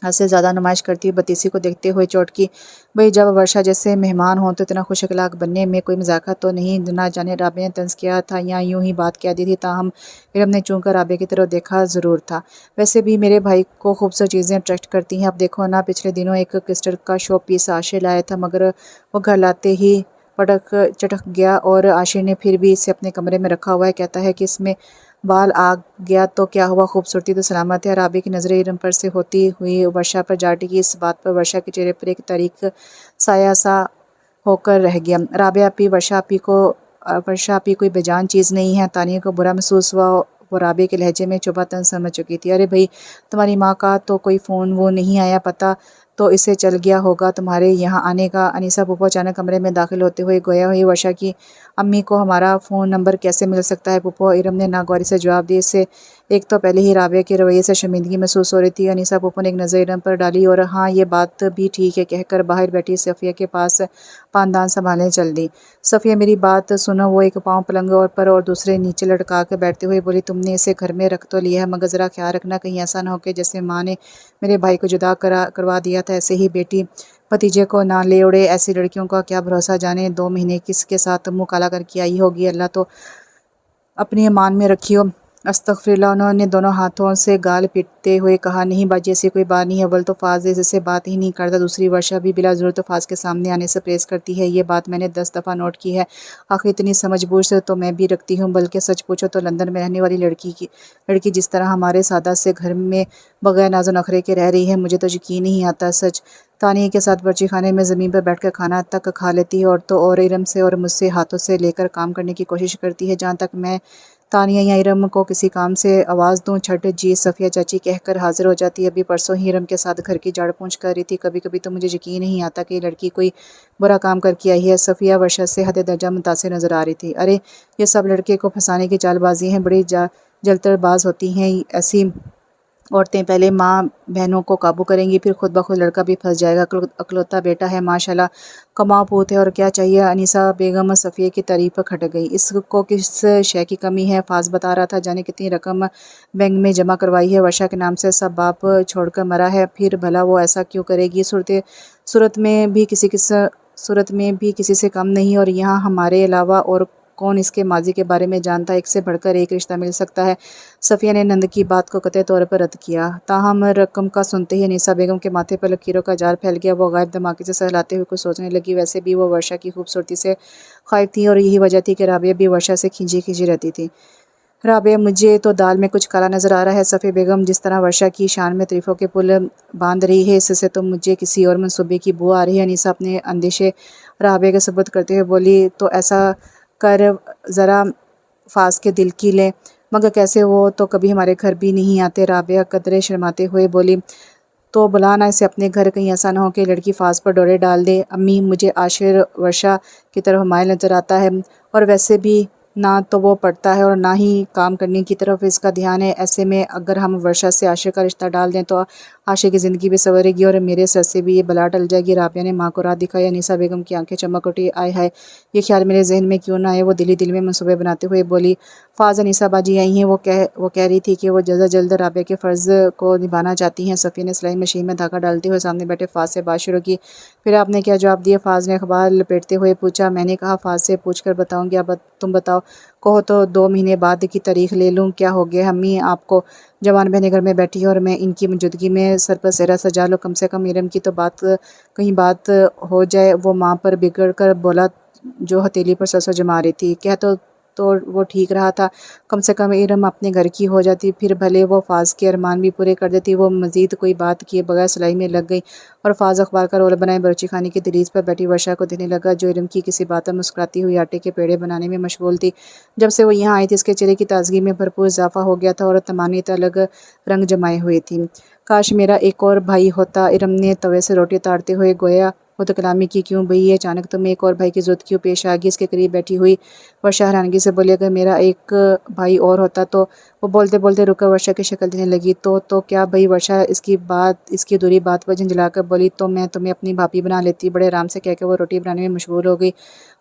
حد سے زیادہ نمائش کرتی ہوئی بتیسی کو دیکھتے ہوئے چوٹ کی۔ بھئی جب ورشا جیسے مہمان ہوں تو اتنا خوش اخلاق بننے میں کوئی مذاقت تو نہیں؟ نہ جانے رابعہ نے طنز کیا تھا یا یوں ہی بات کہہ دی تھی، تاہم ارم نے چونکہ رابعہ کی طرف دیکھا ضرور تھا۔ ویسے بھی میرے بھائی کو خوبصورت چیزیں اٹریکٹ کرتی ہیں، اب دیکھو نا، پچھلے دنوں ایک کرسٹل کا شو پیس عاشر لایا تھا، مگر وہ گھر لاتے ہی چٹک گیا، اور عاشر نے پھر بھی اسے اپنے کمرے میں رکھا ہوا ہے، کہتا ہے کہ اس میں بال آ گیا تو کیا ہوا، خوبصورتی تو سلامت ہے۔ رابعہ کی نظریں ارم پر سے ہوتی ہوئی ورشا پر جا ٹکی۔ اس بات پر ورشا کے چہرے پر ایک تاریک سایہ سا ہو کر رہ گیا۔ رابعہ اپی، ورشا اپی کوئی بے جان چیز نہیں ہے۔ تانیہ کو برا محسوس ہوا، وہ رابعہ کے لہجے میں چبھا طنز سمجھ چکی تھی۔ ارے بھئی، تمہاری ماں کا تو کوئی فون وون نہیں آیا؟ پتہ تو اسے چل گیا ہوگا تمہارے یہاں آنے کا۔ انیسہ پھوپھو اچانک کمرے میں داخل ہوتے ہوئے گویا ہوئی، ورشا کی امی کو ہمارا فون نمبر کیسے مل سکتا ہے پھوپھو؟ ارم نے ناگواری سے جواب دیا۔ اسے ایک تو پہلے ہی رابعہ کے رویے سے شرمندگی محسوس ہو رہی تھی۔ انیسہ پھوپھو نے ایک نظر ارم پر ڈالی اور ہاں یہ بات بھی ٹھیک ہے کہہ کر باہر بیٹھی صفیہ کے پاس پاندان سنبھالنے چل دی۔ صفیہ میری بات سنو، وہ ایک پاؤں پلنگ پر اور دوسرے نیچے لٹکا کر بیٹھتے ہوئے بولی، تم نے اسے گھر میں رکھ تو لیا ہے، مگر ذرا خیال رکھنا کہیں ایسا نہ ہو کہ جیسے ماں نے میرے بھائی کو جدا کروا دیا تھا ایسے ہی بیٹی بھتیجے کو نہ لے اڑے۔ ایسی لڑکیوں کا کیا بھروسہ، جانے 2 مہینے کس کے ساتھ منہ کالا کر کے آئی ہوگی، اللہ تو اپنی امان میں رکھی ہو۔ استغفراللہ، انہوں نے دونوں ہاتھوں سے گال پیٹتے ہوئے کہا، نہیں باجی ایسی کوئی بات نہیں، اول تو فاضل اس سے بات ہی نہیں کرتا، دوسری ورشا بھی بلا ضرورت فاضل کے سامنے آنے سے پرہیز کرتی ہے، یہ بات میں نے 10 دفعہ نوٹ کی ہے۔ آخر اتنی سمجھ بوجھ تو میں بھی رکھتی ہوں، بلکہ سچ پوچھو تو لندن میں رہنے والی لڑکی جس طرح ہمارے سادہ سے گھر میں بغیر ناز و نخرے کے رہ رہی ہے، مجھے تو یقین نہیں آتا سچ۔ تانیہ کے ساتھ باورچی خانے میں زمین پر بیٹھ کر کھانا تک کھا لیتی ہے، اور تو اور ارم سے اور مجھ سے ہاتھوں سے لے کر کام کرنے کی کوشش کرتی ہے۔ جہاں تک میں تانیہ یا ارم کو کسی کام سے آواز دوں، چھٹ جی صفیہ چاچی کہہ کر حاضر ہو جاتی ہے۔ ابھی پرسوں ہی ارم کے ساتھ گھر کی جھاڑ پونچھ کر رہی تھی، کبھی کبھی تو مجھے یقین نہیں آتا کہ یہ لڑکی کوئی برا کام کر کے آئی ہے۔ صفیہ ورشا سے حد درجہ متاثر نظر آ رہی تھی۔ ارے یہ سب لڑکے کو پھنسانے کی چال بازی ہیں، بڑی جلتر باز ہوتی ہیں ایسی عورتیں، پہلے ماں بہنوں کو قابو کریں گی، پھر خود بخود لڑکا بھی پھنس جائے گا۔ اکلوتا بیٹا ہے ماشاءاللہ، کماؤ پوت ہے، اور کیا چاہیے؟ انیسہ بیگم صفیہ کی تعریف پر کھٹک گئی۔ اس کو کس شے کی کمی ہے؟ فاضل بتا رہا تھا جانے کتنی رقم بینک میں جمع کروائی ہے، ورشا کے نام سے سب باپ چھوڑ کر مرا ہے، پھر بھلا وہ ایسا کیوں کرے گی؟ صورت میں بھی کسی سے کم نہیں، اور یہاں ہمارے علاوہ اور کون اس کے ماضی کے بارے میں جانتا ہے؟ ایک سے بڑھ کر ایک رشتہ مل سکتا ہے۔ صفیہ نے نند کی بات کو قطعی طور پر رد کیا، تاہم رقم کا سنتے ہی انیسہ بیگم کے ماتھے پر لکیروں کا جال پھیل گیا۔ وہ غائب دماغی سے سر ہلاتے ہوئے کچھ سوچنے لگی۔ ویسے بھی وہ ورشا کی خوبصورتی سے خائف تھی، اور یہی وجہ تھی کہ رابعہ بھی ورشا سے کھینچی رہتی تھی۔ رابعہ، مجھے تو دال میں کچھ کالا نظر آ رہا ہے۔ صفیہ بیگم جس طرح ورشا کی شان میں تعریفوں کے پل باندھ رہی ہے، اس سے تو مجھے کسی اور منصوبے کی بو آ رہی ہے۔ انیسہ اپنے اندیشے رابعہ کے ثبوت کرتے ہوئے بولی، تو ایسا کر ذرا فاضل کے دل کی لے، مگر کیسے؟ وہ تو کبھی ہمارے گھر بھی نہیں آتے۔ رابعہ قدرے شرماتے ہوئے بولی، تو بلا نا اسے اپنے گھر، کہیں ایسا نہ ہو کہ لڑکی فاضل پر ڈورے ڈال دے۔ امی، مجھے عاشر ورشا کی طرف مائل نظر آتا ہے، اور ویسے بھی نہ تو وہ پڑھتا ہے اور نہ ہی کام کرنے کی طرف اس کا دھیان ہے، ایسے میں اگر ہم ورشا سے عاشر کا رشتہ ڈال دیں تو عاشر کی زندگی بھی سنورے گی اور میرے سر سے بھی یہ بلا ٹل جائے گی۔ رابعہ نے ماں کو راہ دکھائی۔ انیسہ بیگم کی آنکھیں چمک اٹھی، آئے ہائے، یہ خیال میرے ذہن میں کیوں نہ آئے؟ وہ دل میں منصوبے بناتے ہوئے بولی۔ فاضل انیسہ باجی آئی ہیں، وہ کہہ رہی تھی کہ وہ جلد از جلد رابعہ کے فرض کو نبھانا چاہتی ہیں۔ صفیہ نے سلائی مشین میں دھاگہ ڈالتے ہوئے سامنے بیٹھے فاضل سے بات شروع کی، پھر آپ نے کیا جواب دیا؟ فاضل نے اخبار لپیٹتے ہوئے پوچھا۔ میں نے کہا فاضل سے پوچھ کر بتاؤں گی، تم بتاؤ، کہو تو 2 مہینے بعد کی تاریخ لے لوں؟ کیا ہو گیا امی آپ کو؟ جوان بہنیں گھر میں بیٹھی ہیں اور میں ان کی موجودگی میں سر پر سہرا سجا لوں، کم سے کم ارم کی تو کہیں بات ہو جائے۔ وہ ماں پر بگڑ کر بولا جو ہتھیلی پر سرسوں جما رہی تھی۔ کہہ تو تو وہ ٹھیک رہا تھا، کم سے کم ارم اپنے گھر کی ہو جاتی، پھر بھلے وہ فاض کے ارمان بھی پورے کر دیتی۔ وہ مزید کوئی بات کیے بغیر سلائی میں لگ گئی اور فاض اخبار کا رول بنائے باورچی خانے کی دہلیز پر بیٹھی ورشا کو دیکھنے لگا، جو ارم کی کسی بات پر مسکراتی ہوئی آٹے کے پیڑے بنانے میں مشغول تھی۔ جب سے وہ یہاں آئی تھی اس کے چہرے کی تازگی میں بھرپور اضافہ ہو گیا تھا اور تمانیت الگ رنگ جمائے ہوئے تھی۔ کاش میرا ایک اور بھائی ہوتا، ارم نے توے سے روٹی اتارتے ہوئے گویا خود کلامی کی۔ کیوں بھئی، اچانک تمہیں ایک اور بھائی کی ضرورت کیوں پیش آ گئی؟ اس کے قریب بیٹھی ہوئی ورشا حیرانگی سے بولی، اگر میرا ایک بھائی اور ہوتا تو۔ وہ بولتے بولتے رک کر ورشا کی شکل دیکھنے لگی۔ تو کیا بھئی؟ ورشا اس کی ادھوری بات پر جھنجھلا کر بولی، تو میں تمہیں اپنی بھابھی بنا لیتی، بڑے آرام سے، کہہ کے وہ روٹی بنانے میں مشغول ہو گئی۔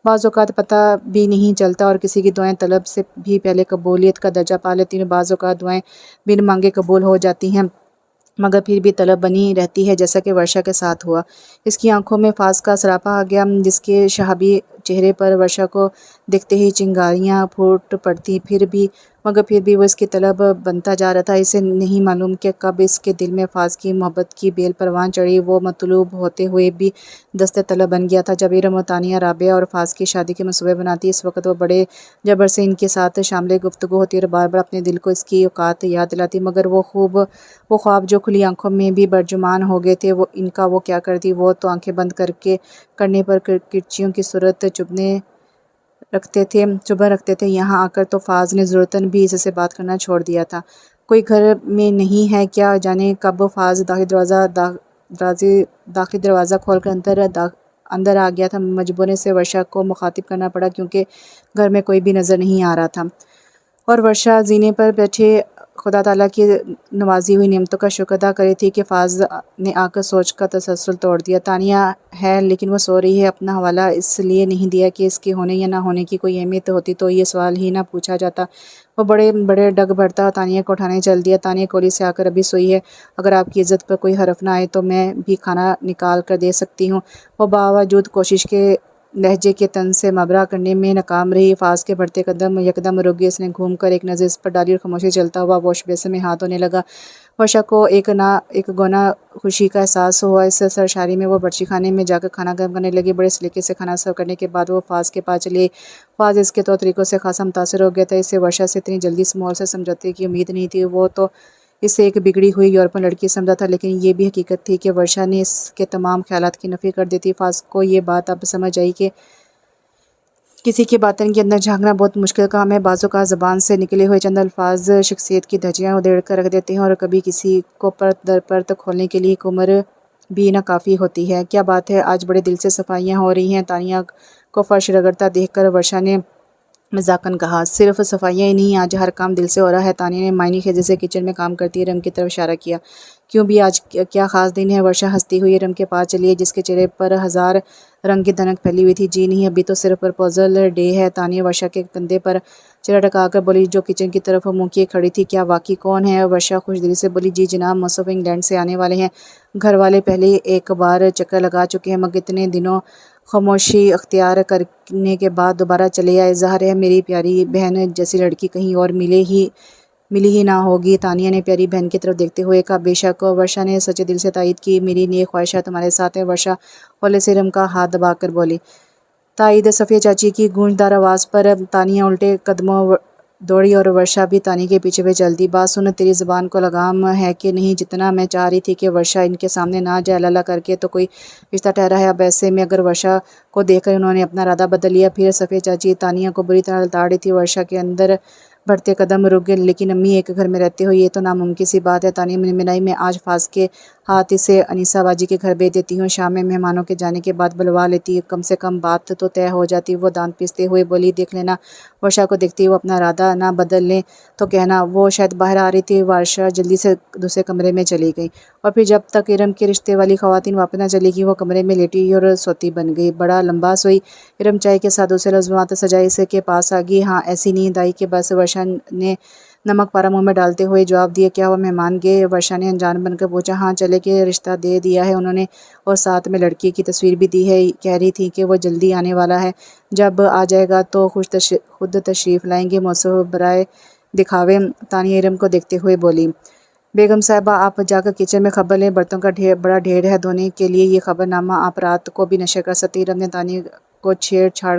بعض اوقات پتہ بھی نہیں چلتا اور کسی کی دعائیں طلب سے بھی پہلے قبولیت کا درجہ پا لیتی ہیں۔ بعض اوقات دعائیں بن مانگے قبول ہو جاتی ہیں مگر پھر بھی طلب بنی رہتی ہے، جیسا کہ ورشا کے ساتھ ہوا۔ اس کی آنکھوں میں فاض کا سراپا آ گیا، جس کے شہابی چہرے پر ورشا کو دیکھتے ہی چنگاریاں پھوٹ پڑتی، مگر پھر بھی وہ اس کی طلب بنتا جا رہا تھا۔ اسے نہیں معلوم کہ کب اس کے دل میں فاض کی محبت کی بیل پروان چڑھی۔ وہ مطلوب ہوتے ہوئے بھی دست طلب بن گیا تھا۔ جب ارم و تانیہ، رابعہ اور فاض کی شادی کے منصوبے بناتی، اس وقت وہ بڑے جبر سے ان کے ساتھ شامل گفتگو ہوتی اور بار بار اپنے دل کو اس کی اوقات یاد دلاتی، مگر وہ خواب جو کھلی آنکھوں میں بھی برجمان ہو گئے تھے، ان کا وہ کیا کرتی؟ وہ تو آنکھیں بند کرنے پر کرچیوں کی صورت چبھنے رکھتے تھے۔ یہاں آ کر تو فاض نے ضرورتاً بھی اس سے بات کرنا چھوڑ دیا تھا۔ کوئی گھر میں نہیں ہے کیا؟ جانے کب فاض داخلی دروازہ کھول کر اندر آ گیا تھا۔ مجبوری سے ورشا کو مخاطب کرنا پڑا کیونکہ گھر میں کوئی بھی نظر نہیں آ رہا تھا اور ورشا زینے پر بیٹھے خدا تعالیٰ کی نوازی ہوئی نعمتوں کا شکر ادا کر رہی تھی کہ فاض نے آ کر سوچ کا تسلسل توڑ دیا۔ تانیہ ہے لیکن وہ سو رہی ہے۔ اپنا حوالہ اس لیے نہیں دیا کہ اس کے ہونے یا نہ ہونے کی کوئی اہمیت ہوتی تو یہ سوال ہی نہ پوچھا جاتا۔ وہ بڑے ڈگ بھرتا اور تانیہ کو اٹھانے چل دیا۔ تانیہ کولی سے آ کر ابھی سوئی ہے، اگر آپ کی عزت پر کوئی حرف نہ آئے تو میں بھی کھانا نکال کر دے سکتی ہوں۔ وہ باوجود کوشش کے لہجے کے طنز سے مبرا کرنے میں ناکام رہی۔ فاض کے بڑھتے قدم یکدم رک گئے۔ اس نے گھوم کر ایک نظر اس پر ڈالی اور خاموشی چلتا ہوا واش بیسن میں ہاتھ دھونے لگا۔ ورشا کو ایک گونا خوشی کا احساس ہوا۔ اس سرشاری میں وہ باورچی خانے میں جا کر کھانا گرم کرنے لگی۔ بڑے سلیقے سے کھانا سرو کرنے کے بعد وہ فاض کے پاس چلی آئی۔ فاض اس کے طور طریقوں سے خاصا متاثر ہو گیا تھا۔ اسے ورشا سے اتنی جلدی اس ماحول سے سمجھوتے کی امید نہیں تھی۔ وہ تو اسے ایک بگڑی ہوئی یورپین لڑکی سمجھا تھا، لیکن یہ بھی حقیقت تھی کہ ورشا نے اس کے تمام خیالات کی نفی کر دی تھی۔ فاض کو یہ بات اب سمجھ آئی کہ کسی کے باطن کے اندر جھانکنا بہت مشکل کام ہے۔ بعض اوقات زبان سے نکلے ہوئے چند الفاظ شخصیت کی دھجیاں ادھیڑ کر رکھ دیتے ہیں اور کبھی کسی کو پرت در پرت کھولنے کے لیے ایک عمر بھی ناکافی ہوتی ہے۔ کیا بات ہے، آج بڑے دل سے صفائیاں ہو رہی ہیں؟ تانیہ کو فرش رگڑتا دیکھ کر ورشا نے مذاقاً کہا۔ صرف صفائیاں ہی نہیں، آج ہر کام دل سے ہو رہا ہے۔ تانیہ نے معنی خیزی سے کچن میں کام کرتی ارم کی طرف اشارہ کیا۔ کیوں بھی آج کیا خاص دن ہے؟ ورشا ہنستی ہوئی ارم کے پاس چلی آئی، جس کے چہرے پر ہزار رنگ کی دھنک پھیلی ہوئی تھی۔ جی نہیں، ابھی تو صرف پرپوزل ڈے ہے۔ تانیہ ورشا کے کندھے پر چہرہ ٹکا کر بولی، جو کچن کی طرف منہ کیے کھڑی تھی۔ کیا واقعی؟ کون ہے؟ ورشا خوش دلی سے بولی، جی جناب، موصوف انگلینڈ سے آنے والے ہیں۔ گھر والے پہلے ایک بار چکر لگا چکے ہیں مگر اتنے دنوں خاموشی اختیار کرنے کے بعد دوبارہ چلے آئے۔ ظاہر ہے میری پیاری بہن جیسی لڑکی کہیں اور ملی ہی نہ ہوگی۔ تانیہ نے پیاری بہن کی طرف دیکھتے ہوئے کہا۔ بے شک، ورشا نے سچے دل سے تائید کی۔ میری نیک خواہشات تمہارے ساتھ ہیں۔ ورشا ہولے سے ارم کا ہاتھ دبا کر بولی۔ تائید صفیہ چاچی کی گونجدار آواز پر تانیہ الٹے قدموں دوڑی اور ورشا بھی تانیہ کے پیچھے چل دی۔ بات سن، تیری زبان کو لگام ہے کہ نہیں؟ جتنا میں چاہ رہی تھی کہ ورشا ان کے سامنے نہ جائے، اللہ کر کے تو کوئی رشتہ ٹھہرا ہے۔ اب ایسے میں اگر ورشا کو دیکھ کر انہوں نے اپنا ارادہ بدل لیا پھر؟ صفیہ چاچی تانیہ کو بری طرح لتاڑ رہی تھی۔ ورشا کے اندر بڑھتے قدم رک گئے۔ لیکن امی، ایک گھر میں رہتے ہو یہ تو ناممکن سی بات ہے۔ تانیہ منمنائی، میں آج فاض کے ہاتھ اسے انیسہ باجی کے گھر بھیج دیتی ہوں، شام میں مہمانوں کے جانے کے بعد بلوا لیتی، کم سے کم بات تو طے ہو جاتی۔ وہ دانت پیستے ہوئے بولی، دیکھ لینا ورشا کو دیکھتے وہ اپنا ارادہ نہ بدل لیں تو کہنا۔ وہ شاید باہر آ رہی تھی۔ ورشا جلدی سے دوسرے کمرے میں چلی گئی اور پھر جب تک ارم کے رشتے والی خواتین واپس نہ چلی گئیں وہ کمرے میں لیٹی اور سوتی بن گئی۔ بڑا لمبا سوئی۔ ارم چائے کے ساتھ دوسرے لفظات سجائے اس کے پاس آ گئی۔ ہاں، ایسی نیند آئی کہ بس۔ ورشا نے نمک پارا منہ میں ڈالتے ہوئے جواب دیا۔ کیا وہ مہمان گئے؟ ورشا نے انجان بن کر پوچھا۔ ہاں، چلے کے رشتہ دے دیا ہے انہوں نے اور ساتھ میں لڑکی کی تصویر بھی دی ہے۔ کہہ رہی تھی کہ وہ جلدی آنے والا ہے، جب آ جائے گا تو خود تشریف لائیں گے موصوف برائے دکھاوے۔ تانیہ ارم کو دیکھتے ہوئے بولی۔ بیگم صاحبہ، آپ جا کر کچن میں خبر لیں، برتنوں کا بڑا ڈھیر ہے دھونے کے لیے۔ یہ خبر نامہ آپ رات کو بھی نشر کر سکتی۔ ارم نے تانیہ کو چھیڑ چھاڑ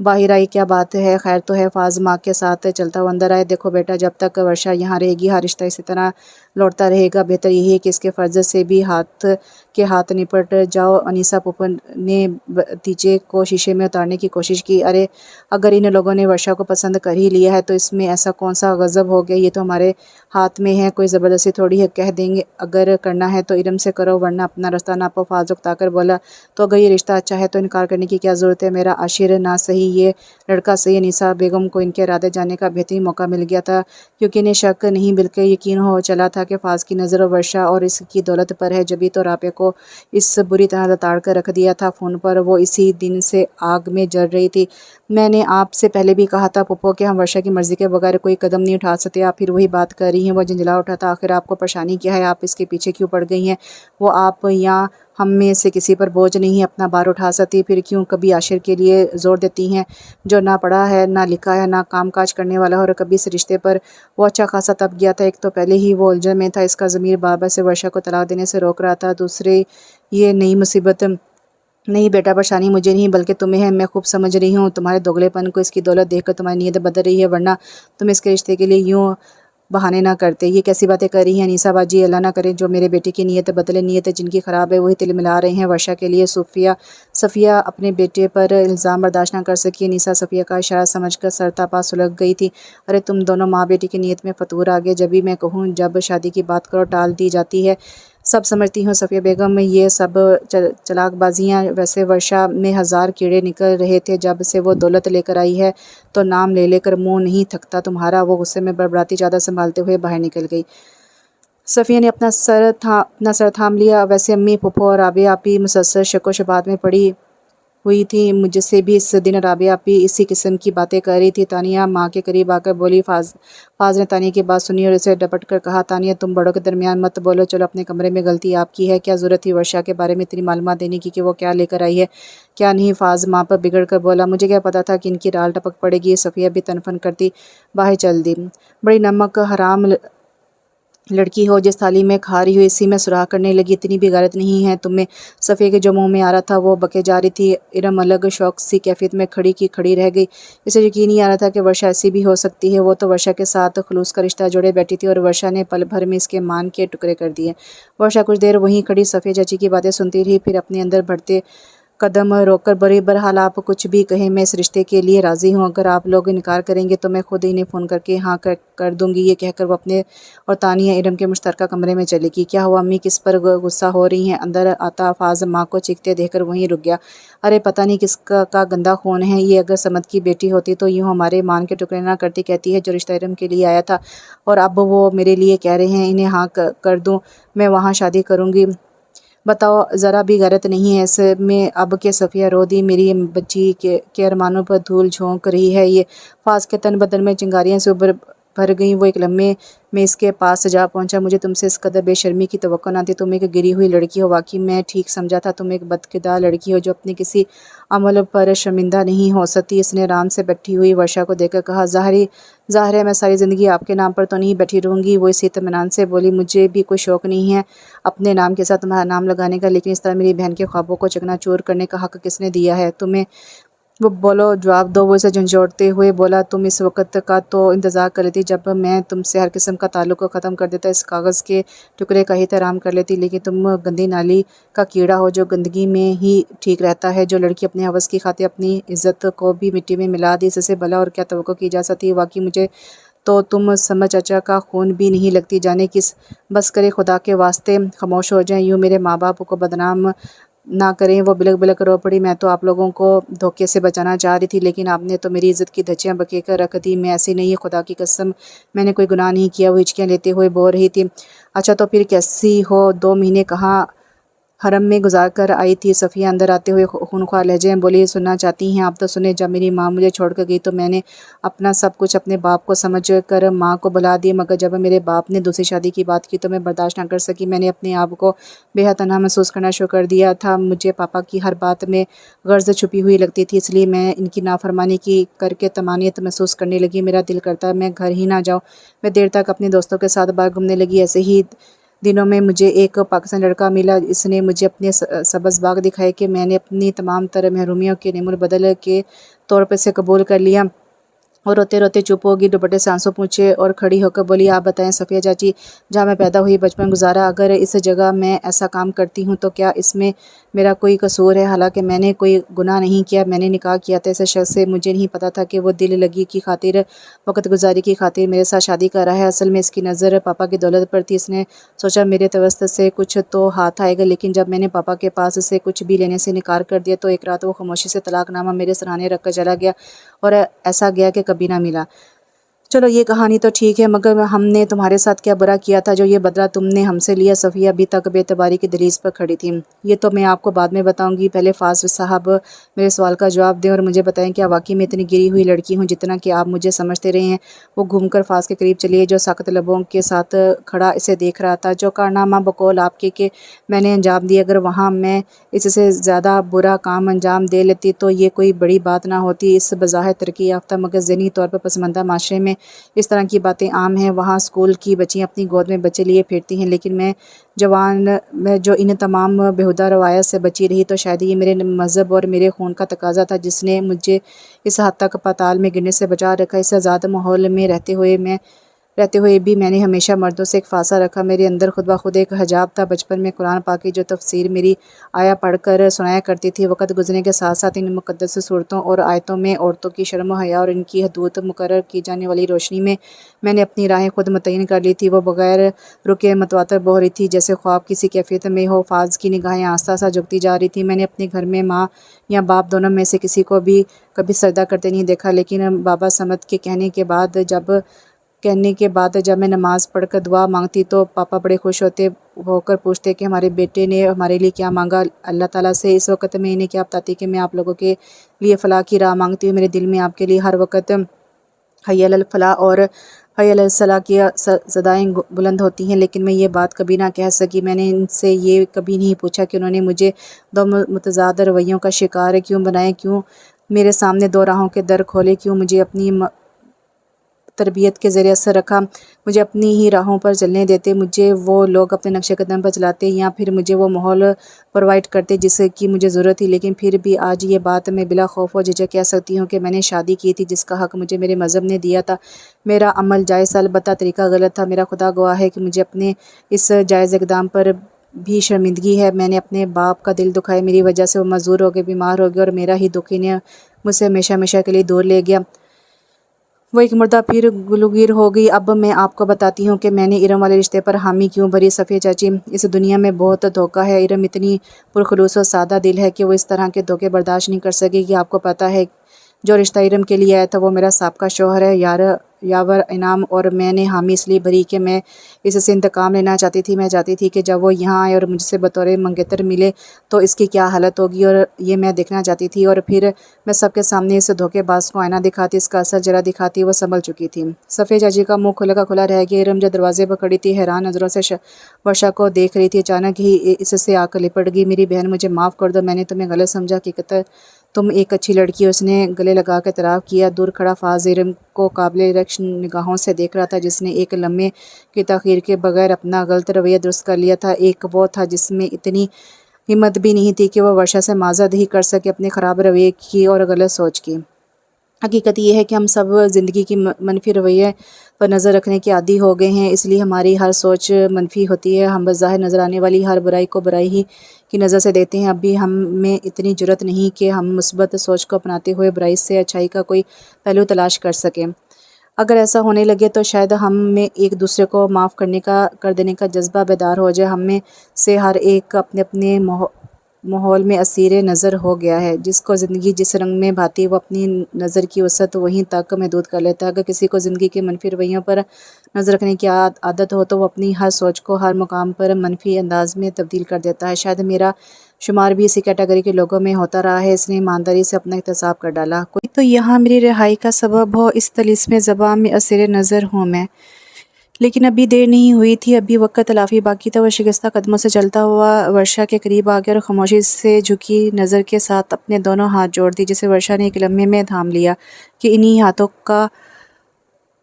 باہر آئی۔ کیا بات ہے، خیر تو ہے؟ فاز ماں کے ساتھ چلتا ہوا اندر آئے۔ دیکھو بیٹا، جب تک ورشا یہاں رہے گی ہر رشتہ اسی طرح لوٹتا رہے گا۔ بہتر یہی ہے کہ اس کے فرض سے بھی ہاتھ نپٹ جاؤ۔ انیسہ پھوپھو نے بھتیجے کو شیشے میں اتارنے کی کوشش کی۔ ارے اگر ان لوگوں نے ورشا کو پسند کر ہی لیا ہے تو اس میں ایسا کون سا غضب ہو گیا؟ یہ تو ہمارے ہاتھ میں ہے، کوئی زبردستی تھوڑی ہے۔ کہہ دیں گے اگر کرنا ہے تو ارم سے کرو ورنہ اپنا راستہ ناپو۔ فاز اکتا کر بولا، تو اگر یہ رشتہ اچھا ہے تو انکار کرنے کی کیا ضرورت ہے؟ میرا عاشر نہ صحیح یہ لڑکا صحیح۔ انیسہ بیگم کو ان کے ارادے جاننے کا بہترین موقع مل گیا تھا، کیونکہ انہیں شک نہیں بلکہ یقین ہو چلا تھا کہ فاز کی نظر ورشا اور اس کی دولت پر ہے، جبھی تو رابعہ کو اس بری طرح لتاڑ کر رکھ دیا تھا۔ فون پر وہ اسی دن سے آگ میں جل رہی تھی۔ میں نے آپ سے پہلے بھی کہا تھا پھوپھو کہ ہم ورشا کی مرضی کے بغیر کوئی قدم نہیں اٹھا سکتے۔ آپ پھر وہی بات کر رہی ہیں؟ وہ جھنجھلا اٹھا تھا۔ آخر آپ کو پریشانی کیا ہے؟ آپ اس کے پیچھے کیوں پڑ گئی ہیں؟ وہ آپ یا ہم میں سے کسی پر بوجھ نہیں اپنا بار اٹھا سکتی، پھر کیوں کبھی عاشر کے لیے زور دیتی ہیں جو نہ پڑھا ہے نہ لکھا ہے نہ کام کاج کرنے والا، اور کبھی اس رشتے پر وہ اچھا خاصا تپ گیا تھا۔ ایک تو پہلے ہی وہ الجھن میں تھا، اس کا ضمیر بار بار سے ورشا کو طلاق دینے سے روک رہا تھا، دوسرے یہ نئی مصیبت۔ نہیں بیٹا، پریشانی مجھے نہیں بلکہ تمہیں ہے۔ میں خوب سمجھ رہی ہوں تمہارے دوگلے پن کو، اس کی دولت دیکھ کر تمہاری نیت بدل رہی ہے، ورنہ تم اس کے رشتے کے لیے یوں بہانے نہ کرتے۔ یہ کیسی باتیں کر رہی ہیں انیسہ باجی؟ اللہ نہ کرے جو میرے بیٹے کی نیت بدلے۔ نیت جن کی خراب ہے وہی تل ملا رہے ہیں ورشا کے لیے۔ صفیہ اپنے بیٹے پر الزام برداشت نہ کر سکی۔ انیسہ صفیہ کا اشارہ سمجھ کر سر تاپا سلگ گئی تھی۔ ارے تم دونوں ماں بیٹی کی نیت میں فتور آ گئے، جبھی میں کہوں جب شادی کی بات کرو ٹال دی جاتی ہے۔ سب سمجھتی ہوں صفیہ بیگم، یہ سب چلاک بازیاں۔ ویسے ورشا میں ہزار کیڑے نکل رہے تھے جب سے وہ دولت لے کر آئی ہے، تو نام لے لے کر منہ نہیں تھکتا تمہارا۔ وہ غصے میں بڑبڑاتی چادر سنبھالتے ہوئے باہر نکل گئی۔ صفیہ نے اپنا سر تھام لیا۔ ویسے امی، پھوپھو اور رابعہ آپی مسلسل شک و شبہات میں پڑی ہوئی تھی۔ مجھ سے بھی اس دن رابعہ آپی اسی قسم کی باتیں کر رہی تھی۔ تانیہ ماں کے قریب آ کر بولی۔ فاز نے تانیہ کی بات سنی اور اسے ڈپٹ کر کہا، تانیہ تم بڑوں کے درمیان مت بولو، چلو اپنے کمرے میں۔ غلطی آپ کی ہے، کیا ضرورت تھی ورشا کے بارے میں اتنی معلومات دینے کی کہ وہ کیا لے کر آئی ہے کیا نہیں؟ فاز ماں پر بگڑ کر بولا، مجھے کیا پتا تھا کہ ان کی ڈال ٹپک پڑے گی۔ صفیہ بھی تن فن کرتی باہر چل دی۔ بڑی نمک حرام لڑکی ہو، جس تھالی میں کھا رہی ہو اسی میں سوراخ کرنے لگی، اتنی بھی غیرت نہیں ہے تمہیں؟ صفیہ کے جو منہ میں آ رہا تھا وہ بکے جا رہی تھی۔ ارم الگ شوق سی کیفیت میں کھڑی کی کھڑی رہ گئی۔ اسے یقین نہیں آ رہا تھا کہ ورشا ایسی بھی ہو سکتی ہے۔ وہ تو ورشا کے ساتھ خلوص کا رشتہ جوڑے بیٹھی تھی اور ورشا نے پل بھر میں اس کے مان کے ٹکڑے کر دیے۔ ورشا کچھ دیر وہیں کھڑی صفیہ چاچی کی باتیں سنتی رہی، پھر اپنے اندر بڑھتے قدم روک کر بہرحال آپ کچھ بھی کہیں میں اس رشتے کے لیے راضی ہوں، اگر آپ لوگ انکار کریں گے تو میں خود انہیں فون کر کے ہاں کر دوں گی۔ یہ کہہ کر وہ اپنے اور تانیہ ارم کے مشترکہ کمرے میں چلی گئی۔ کیا ہوا امی، کس پر غصہ ہو رہی ہیں؟ اندر آتا فاز ماں کو چیختے دیکھ کر وہیں رک گیا۔ ارے پتہ نہیں کس کا گندا خون ہے یہ، اگر سمد کی بیٹی ہوتی تو یوں ہمارے مان کے ٹکڑے نہ کرتی۔ کہتی ہے جو رشتہ ارم کے لیے آیا تھا اور اب وہ میرے لیے کہہ رہے ہیں انہیں ہاں کر دوں، میں وہاں شادی کروں گی۔ بتاؤ ذرا بھی غیرت نہیں ہے اس میں اب کہ صفیہ رو دی میری بچی کے ارمانوں پر دھول جھونک رہی ہے یہ۔ فاز کے تن بدن میں چنگاریاں سے بھر گئیں۔ وہ ایک لمحے میں اس کے پاس جا پہنچا۔ مجھے تم سے اس قدر بے شرمی کی توقع نہ تھی، تم ایک گری ہوئی لڑکی ہو۔ واقعی میں ٹھیک سمجھا تھا تم ایک بدکردار لڑکی ہو جو اپنے کسی عمل پر شرمندہ نہیں ہو سکتی۔ اس نے آرام سے بیٹھی ہوئی ورشا کو دیکھ کر کہا، ظاہر ہے میں ساری زندگی آپ کے نام پر تو نہیں بیٹھی رہوں گی۔ وہ اسی اطمینان سے بولی، مجھے بھی کوئی شوق نہیں ہے اپنے نام کے ساتھ تمہارا نام لگانے کا، لیکن اس طرح میری بہن کے خوابوں کو چکنا چور کرنے کا حق کس نے دیا ہے تمہیں؟ وہ بولو، جواب دو۔ وہ اسے جھنجھوڑتے ہوئے بولا، تم اس وقت کا تو انتظار کر لیتی جب میں تم سے ہر قسم کا تعلق کو ختم کر دیتا، اس کاغذ کے ٹکڑے کا ہی احترام کر لیتی، لیکن تم گندی نالی کا کیڑا ہو جو گندگی میں ہی ٹھیک رہتا ہے۔ جو لڑکی اپنے ہوس کی خاطر اپنی عزت کو بھی مٹی میں ملا دی، اس سے بھلا اور کیا توقع کی جا سکتی ہے؟ واقعی مجھے تو تم سمجھ چچا کا خون بھی نہیں لگتی، جانے کس۔ بس کرے خدا کے واسطے خاموش ہو جائیں، یوں میرے ماں باپ کو بدنام نہ کریں۔ وہ بلک بلک رو پڑی، میں تو آپ لوگوں کو دھوکے سے بچانا چاہ رہی تھی، لیکن آپ نے تو میری عزت کی دھجیاں بکے کر رکھ دی۔ میں ایسی نہیں، خدا کی قسم میں نے کوئی گناہ نہیں کیا۔ وہ ہچکیاں لیتے ہوئے بول رہی تھی۔ اچھا تو پھر کیسی ہو؟ 2 مہینے کہاں حرم میں گزار کر آئی تھی؟ صفیہ اندر آتے ہوئے خونخوار لہجے میں بولی، سننا چاہتی ہیں آپ تو سنیں۔ جب میری ماں مجھے چھوڑ کر گئی تو میں نے اپنا سب کچھ اپنے باپ کو سمجھ کر ماں کو بلا دی، مگر جب میرے باپ نے دوسری شادی کی بات کی تو میں برداشت نہ کر سکی۔ میں نے اپنے آپ کو بے حد تنہا محسوس کرنا شروع کر دیا تھا۔ مجھے پاپا کی ہر بات میں غرض چھپی ہوئی لگتی تھی، اس لیے میں ان کی نافرمانی کر کے طمانینت محسوس کرنے لگی۔ میرا دل کرتا میں گھر ہی نہ جاؤں۔ میں دیر تک اپنے دوستوں کے ساتھ باہر گھومنے لگی۔ ایسے ہی دنوں میں مجھے ایک پاکستانی لڑکا ملا، اس نے مجھے اپنے سبز باغ دکھائے کہ میں نے اپنی تمام تر محرومیوں کے نمر بدل کے طور پر اسے قبول کر لیا اور روتے روتے چپ ہوگی، دوپٹے سے آنسو پوچھے اور کھڑی ہو کر بولی، آپ بتائیں صفیہ چاچی، جہاں میں پیدا ہوئی، بچپن گزارا، اگر اس جگہ میں ایسا کام کرتی ہوں تو کیا اس میں میرا کوئی قصور ہے؟ حالانکہ میں نے کوئی گناہ نہیں کیا، میں نے نکاح کیا تھا ایسے شخص سے، مجھے نہیں پتا تھا کہ وہ دل لگی کی خاطر، وقت گزاری کی خاطر میرے ساتھ شادی کر رہا ہے۔ اصل میں اس کی نظر پاپا کی دولت پر تھی، اس نے سوچا میرے توسط سے کچھ تو ہاتھ آئے گا، لیکن جب میں نے پاپا کے پاس سے کچھ بھی لینے سے انکار کر دیا تو ایک رات وہ خاموشی سے طلاق نامہ میرے سرانے رکھ کر چلا گیا اور ایسا گیا کہ کبھی نہ ملا۔ چلو یہ کہانی تو ٹھیک ہے، مگر ہم نے تمہارے ساتھ کیا برا کیا تھا جو یہ بدلہ تم نے ہم سے لیا؟ صفیہ ابھی تک بے اعتباری کی دہلیز پر کھڑی تھی۔ یہ تو میں آپ کو بعد میں بتاؤں گی، پہلے فاضل صاحب میرے سوال کا جواب دیں اور مجھے بتائیں کیا واقعی میں اتنی گری ہوئی لڑکی ہوں جتنا کہ آپ مجھے سمجھتے رہے ہیں؟ وہ گھوم کر فاضل کے قریب چلی جو ساکت لبوں کے ساتھ کھڑا اسے دیکھ رہا تھا۔ جو کارنامہ بقول آپ کے کہ میں نے انجام دیا، اگر وہاں میں اس سے زیادہ برا کام انجام دے لیتی تو یہ کوئی بڑی بات نہ ہوتی۔ اس بظاہر ترقی یافتہ مگر ذہنی طور پر پسماندہ معاشرے میں اس طرح کی باتیں عام ہیں۔ وہاں اسکول کی بچیاں اپنی گود میں بچے لیے پھرتی ہیں، لیکن میں جوان میں جو ان تمام بیہودہ روایات سے بچی رہی تو شاید یہ میرے مذہب اور میرے خون کا تقاضا تھا جس نے مجھے اس حد تک پاتال میں گرنے سے بچا رکھا۔ اس آزاد ماحول میں رہتے ہوئے بھی میں نے ہمیشہ مردوں سے ایک فاصلہ رکھا۔ میرے اندر خود بخود ایک حجاب تھا۔ بچپن میں قرآن پاک کی جو تفسیر میری آیا پڑھ کر سنایا کرتی تھی، وقت گزرنے کے ساتھ ساتھ ان مقدس صورتوں اور آیتوں میں عورتوں کی شرم و حیا اور ان کی حدود مقرر کی جانے والی روشنی میں نے اپنی راہیں خود متعین کر لی تھی۔ وہ بغیر رکے متواتر بہہ رہی تھی جیسے خواب کسی کیفیت میں ہو۔ فاضل کی نگاہیں آہستہ آہستہ جھکتی جا رہی تھیں۔ میں نے اپنے گھر میں ماں یا باپ دونوں میں سے کسی کو بھی کبھی سجدہ کرتے نہیں دیکھا، لیکن بابا صمد کے کہنے کے بعد جب میں نماز پڑھ کر دعا مانگتی تو پاپا بڑے خوش ہو کر پوچھتے کہ ہمارے بیٹے نے ہمارے لیے کیا مانگا اللہ تعالیٰ سے۔ اس وقت میں انہیں کیا بتاتی کہ میں آپ لوگوں کے لیے فلاح کی راہ مانگتی ہوں۔ میرے دل میں آپ کے لیے ہر وقت حی علی الفلاح اور حی علی الصلاح کی صدائیں بلند ہوتی ہیں، لیکن میں یہ بات کبھی نہ کہہ سکی۔ میں نے ان سے یہ کبھی نہیں پوچھا کہ انہوں نے مجھے دو متضاد رویوں کا شکار کیوں بنایا، کیوں میرے سامنے دو راہوں کے در کھولے، کیوں مجھے اپنی تربیت کے زیر اثر رکھا، مجھے اپنی ہی راہوں پر چلنے دیتے، مجھے وہ لوگ اپنے نقش قدم پر چلاتے یا پھر مجھے وہ ماحول پرووائڈ کرتے جس کی مجھے ضرورت تھی۔ لیکن پھر بھی آج یہ بات میں بلا خوف و جھجک کہہ سکتی ہوں کہ میں نے شادی کی تھی جس کا حق مجھے میرے مذہب نے دیا تھا۔ میرا عمل جائز تھا، البتہ طریقہ غلط تھا۔ میرا خدا گواہ ہے کہ مجھے اپنے اس جائز اقدام پر بھی شرمندگی ہے۔ میں نے اپنے باپ کا دل دکھایا، میری وجہ سے وہ معذور ہو گئے، بیمار ہو گئے اور میرا ہی دکھ انہیں مجھ سے ہمیشہ ہمیشہ کے لیے دور لے گیا۔ وہ ایک مردہ پیر گلوگیر ہو گئی۔ اب میں آپ کو بتاتی ہوں کہ میں نے ارم والے رشتے پر حامی کیوں بھری۔ صفیہ چاچی، اس دنیا میں بہت دھوکہ ہے۔ ارم اتنی پرخلوص و سادہ دل ہے کہ وہ اس طرح کے دھوکے برداشت نہیں کر سکے گی۔ آپ کو پتہ ہے جو رشتہ ارم کے لیے آیا تھا وہ میرا سابقہ شوہر ہے یاور انعام، اور میں نے حامی اس لیے بھری کہ میں اس سے انتقام لینا چاہتی تھی۔ میں چاہتی تھی کہ جب وہ یہاں آئے اور مجھ سے بطور منگتر ملے تو اس کی کیا حالت ہوگی، اور یہ میں دیکھنا چاہتی تھی، اور پھر میں سب کے سامنے اس دھوکے باز کو آئینہ دکھاتی، اس کا اثر جرا دکھاتی۔ وہ سنبھل چکی تھی۔ صفیہ چاچی کا منہ کھلا کا کھلا رہ گیا۔ ارم جو دروازے پر کھڑی تھی حیران نظروں سے ورشا کو دیکھ رہی تھی، اچانک ہی اس سے آ کر لپٹ گئی۔ میری بہن، مجھے معاف کر دو، میں نے تمہیں غلط سمجھا، حقیقت تم ایک اچھی لڑکی ہو۔ اس نے گلے لگا کے اعتراف کیا۔ دور کھڑا فاضل ارم کو قابل رشک نگاہوں سے دیکھ رہا تھا جس نے ایک لمحے کی تاخیر کے بغیر اپنا غلط رویہ درست کر لیا تھا۔ ایک وہ تھا جس میں اتنی ہمت بھی نہیں تھی کہ وہ ورشا سے معذرت ہی کر سکے اپنے خراب رویے کی اور غلط سوچ کی۔ حقیقت یہ ہے کہ ہم سب زندگی کی منفی رویے پر نظر رکھنے کے عادی ہو گئے ہیں، اس لیے ہماری ہر سوچ منفی ہوتی ہے۔ ہم بظاہر نظر آنے والی ہر برائی کو برائی ہی کی نظر سے دیکھتے ہیں۔ اب بھی ہم میں اتنی جرأت نہیں کہ ہم مثبت سوچ کو اپناتے ہوئے برائی سے اچھائی کا کوئی پہلو تلاش کر سکیں۔ اگر ایسا ہونے لگے تو شاید ہم میں ایک دوسرے کو معاف کر دینے کا جذبہ بیدار ہو جائے۔ ہم میں سے ہر ایک اپنے اپنے ماحول میں اسیر نظر ہو گیا ہے۔ جس کو زندگی جس رنگ میں بھاتی وہ اپنی نظر کی وسعت وہیں تک محدود کر لیتا ہے۔ اگر کسی کو زندگی کے منفی رویوں پر نظر رکھنے کی عادت ہو تو وہ اپنی ہر سوچ کو ہر مقام پر منفی انداز میں تبدیل کر دیتا ہے۔ شاید میرا شمار بھی اسی کیٹیگری کے لوگوں میں ہوتا رہا ہے۔ اس نے ایمانداری سے اپنا احتساب کر ڈالا۔ کوئی تو یہاں میری رہائی کا سبب ہو، اس طلسم زباں میں اسیر نظر ہوں میں۔ لیکن ابھی دیر نہیں ہوئی تھی، ابھی وقت تلافی باقی تھا۔ وہ شکستہ قدموں سے چلتا ہوا ورشا کے قریب آ گیا اور خاموشی سے جھکی نظر کے ساتھ اپنے دونوں ہاتھ جوڑ دی، جسے ورشا نے ایک لمحے میں تھام لیا کہ انہی ہاتھوں کا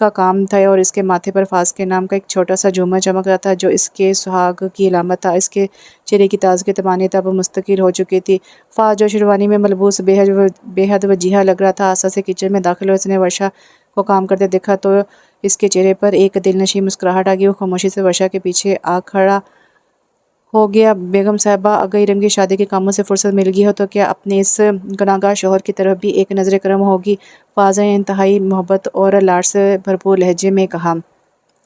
کا کام تھا اور اس کے ماتھے پر فاز کے نام کا ایک چھوٹا سا جھومر چمک رہا تھا جو اس کے سہاگ کی علامت تھا۔ اس کے چہرے کی تازگی طمانینت اب مستقل ہو چکی تھی۔ فاز جو شیروانی میں ملبوس بے حد وجیہہ لگ رہا تھا، آسا سے کچن میں داخل ہوا۔ اس نے ورشا کو کام کرتے دیکھا تو اس کے چہرے پر ایک دلنشیں مسکراہٹ آ گئی۔ وہ خاموشی سے ورشا کے پیچھے آ کھڑا ہو گیا۔ بیگم صاحبہ، اگر ارم کی شادی کے کاموں سے فرصت مل گئی ہو تو کیا اپنے اس گناہگار شوہر کی طرف بھی ایک نظر کرم ہوگی؟ فاز نے انتہائی محبت اور لاڈ سے بھرپور لہجے میں کہا۔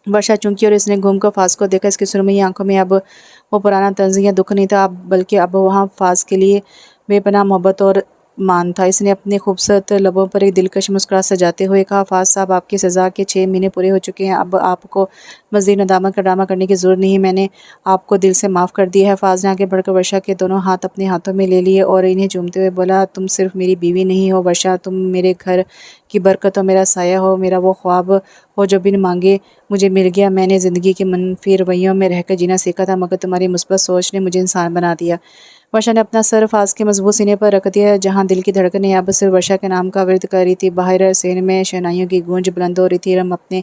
ورشا چونکی اور اس نے گھوم کر فاز کو دیکھا۔ اس کی سرمئی آنکھوں میں اب وہ پرانا طنز یا دکھ نہیں تھا، بلکہ اب وہاں فاز کے لیے بے پناہ محبت اور مان تھا۔ اس نے اپنے خوبصورت لبوں پر ایک دلکش مسکراہٹ سجاتے ہوئے کہا، فاز صاحب، آپ کی سزا کے 6 مہینے پورے ہو چکے ہیں۔ اب آپ کو مزید ندامت کا ڈرامہ کرنے کی ضرورت نہیں ہے، میں نے آپ کو دل سے معاف کر دیا ہے۔ فاز نے آگے بڑھ کر ورشا کے دونوں ہاتھ اپنے ہاتھوں میں لے لیے اور انہیں چومتے ہوئے بولا، تم صرف میری بیوی نہیں ہو ورشا، تم میرے گھر کی برکت ہو، میرا سایہ ہو، میرا وہ خواب ہو جو بن مانگے مجھے مل گیا۔ میں نے زندگی کے منفی رویوں میں رہ کر جینا سیکھا تھا، مگر تمہاری مثبت سوچ نے مجھے انسان بنا دیا۔ ورشا نے اپنا سر فاز کے مضبوط سینے پر رکھ دیا، جہاں دل کی دھڑکنیں اب صرف ورشا کے نام کا ورد کر رہی تھی۔ باہر صحن میں شہنائیوں کی گونج بلند ہو رہی تھی۔ ارم اپنے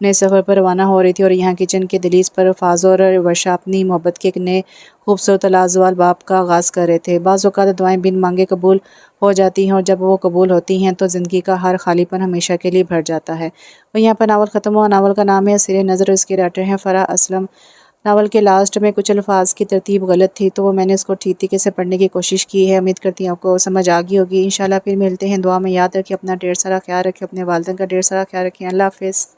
نئے سفر پر روانہ ہو رہی تھی اور یہاں کچن کے دہلیز پر فاز اور ورشا اپنی محبت کے ایک نئے خوبصورت لازوال باب کا آغاز کر رہے تھے۔ بعض اوقات دعائیں بن مانگے قبول ہو جاتی ہیں اور جب وہ قبول ہوتی ہیں تو زندگی کا ہر خالی پن ہمیشہ کے لیے بھر جاتا ہے۔ اور یہاں پر ناول ختم ہوا۔ ناول کا نام ہے زیر نظر اور اس کے رائٹر ہیں فرح اسلم۔ ناول کے لاسٹ میں کچھ الفاظ کی ترتیب غلط تھی تو میں نے اس کو ٹھیک طریقے سے پڑھنے کی کوشش کی ہے۔ امید کرتی ہوں آپ کو سمجھ آ گئی ہوگی۔ انشاءاللہ پھر ملتے ہیں، دعا میں یاد رکھیں، اپنا ڈھیر سارا خیال رکھیں، اپنے والدین کا ڈھیر سارا خیال رکھیں۔ اللہ حافظ۔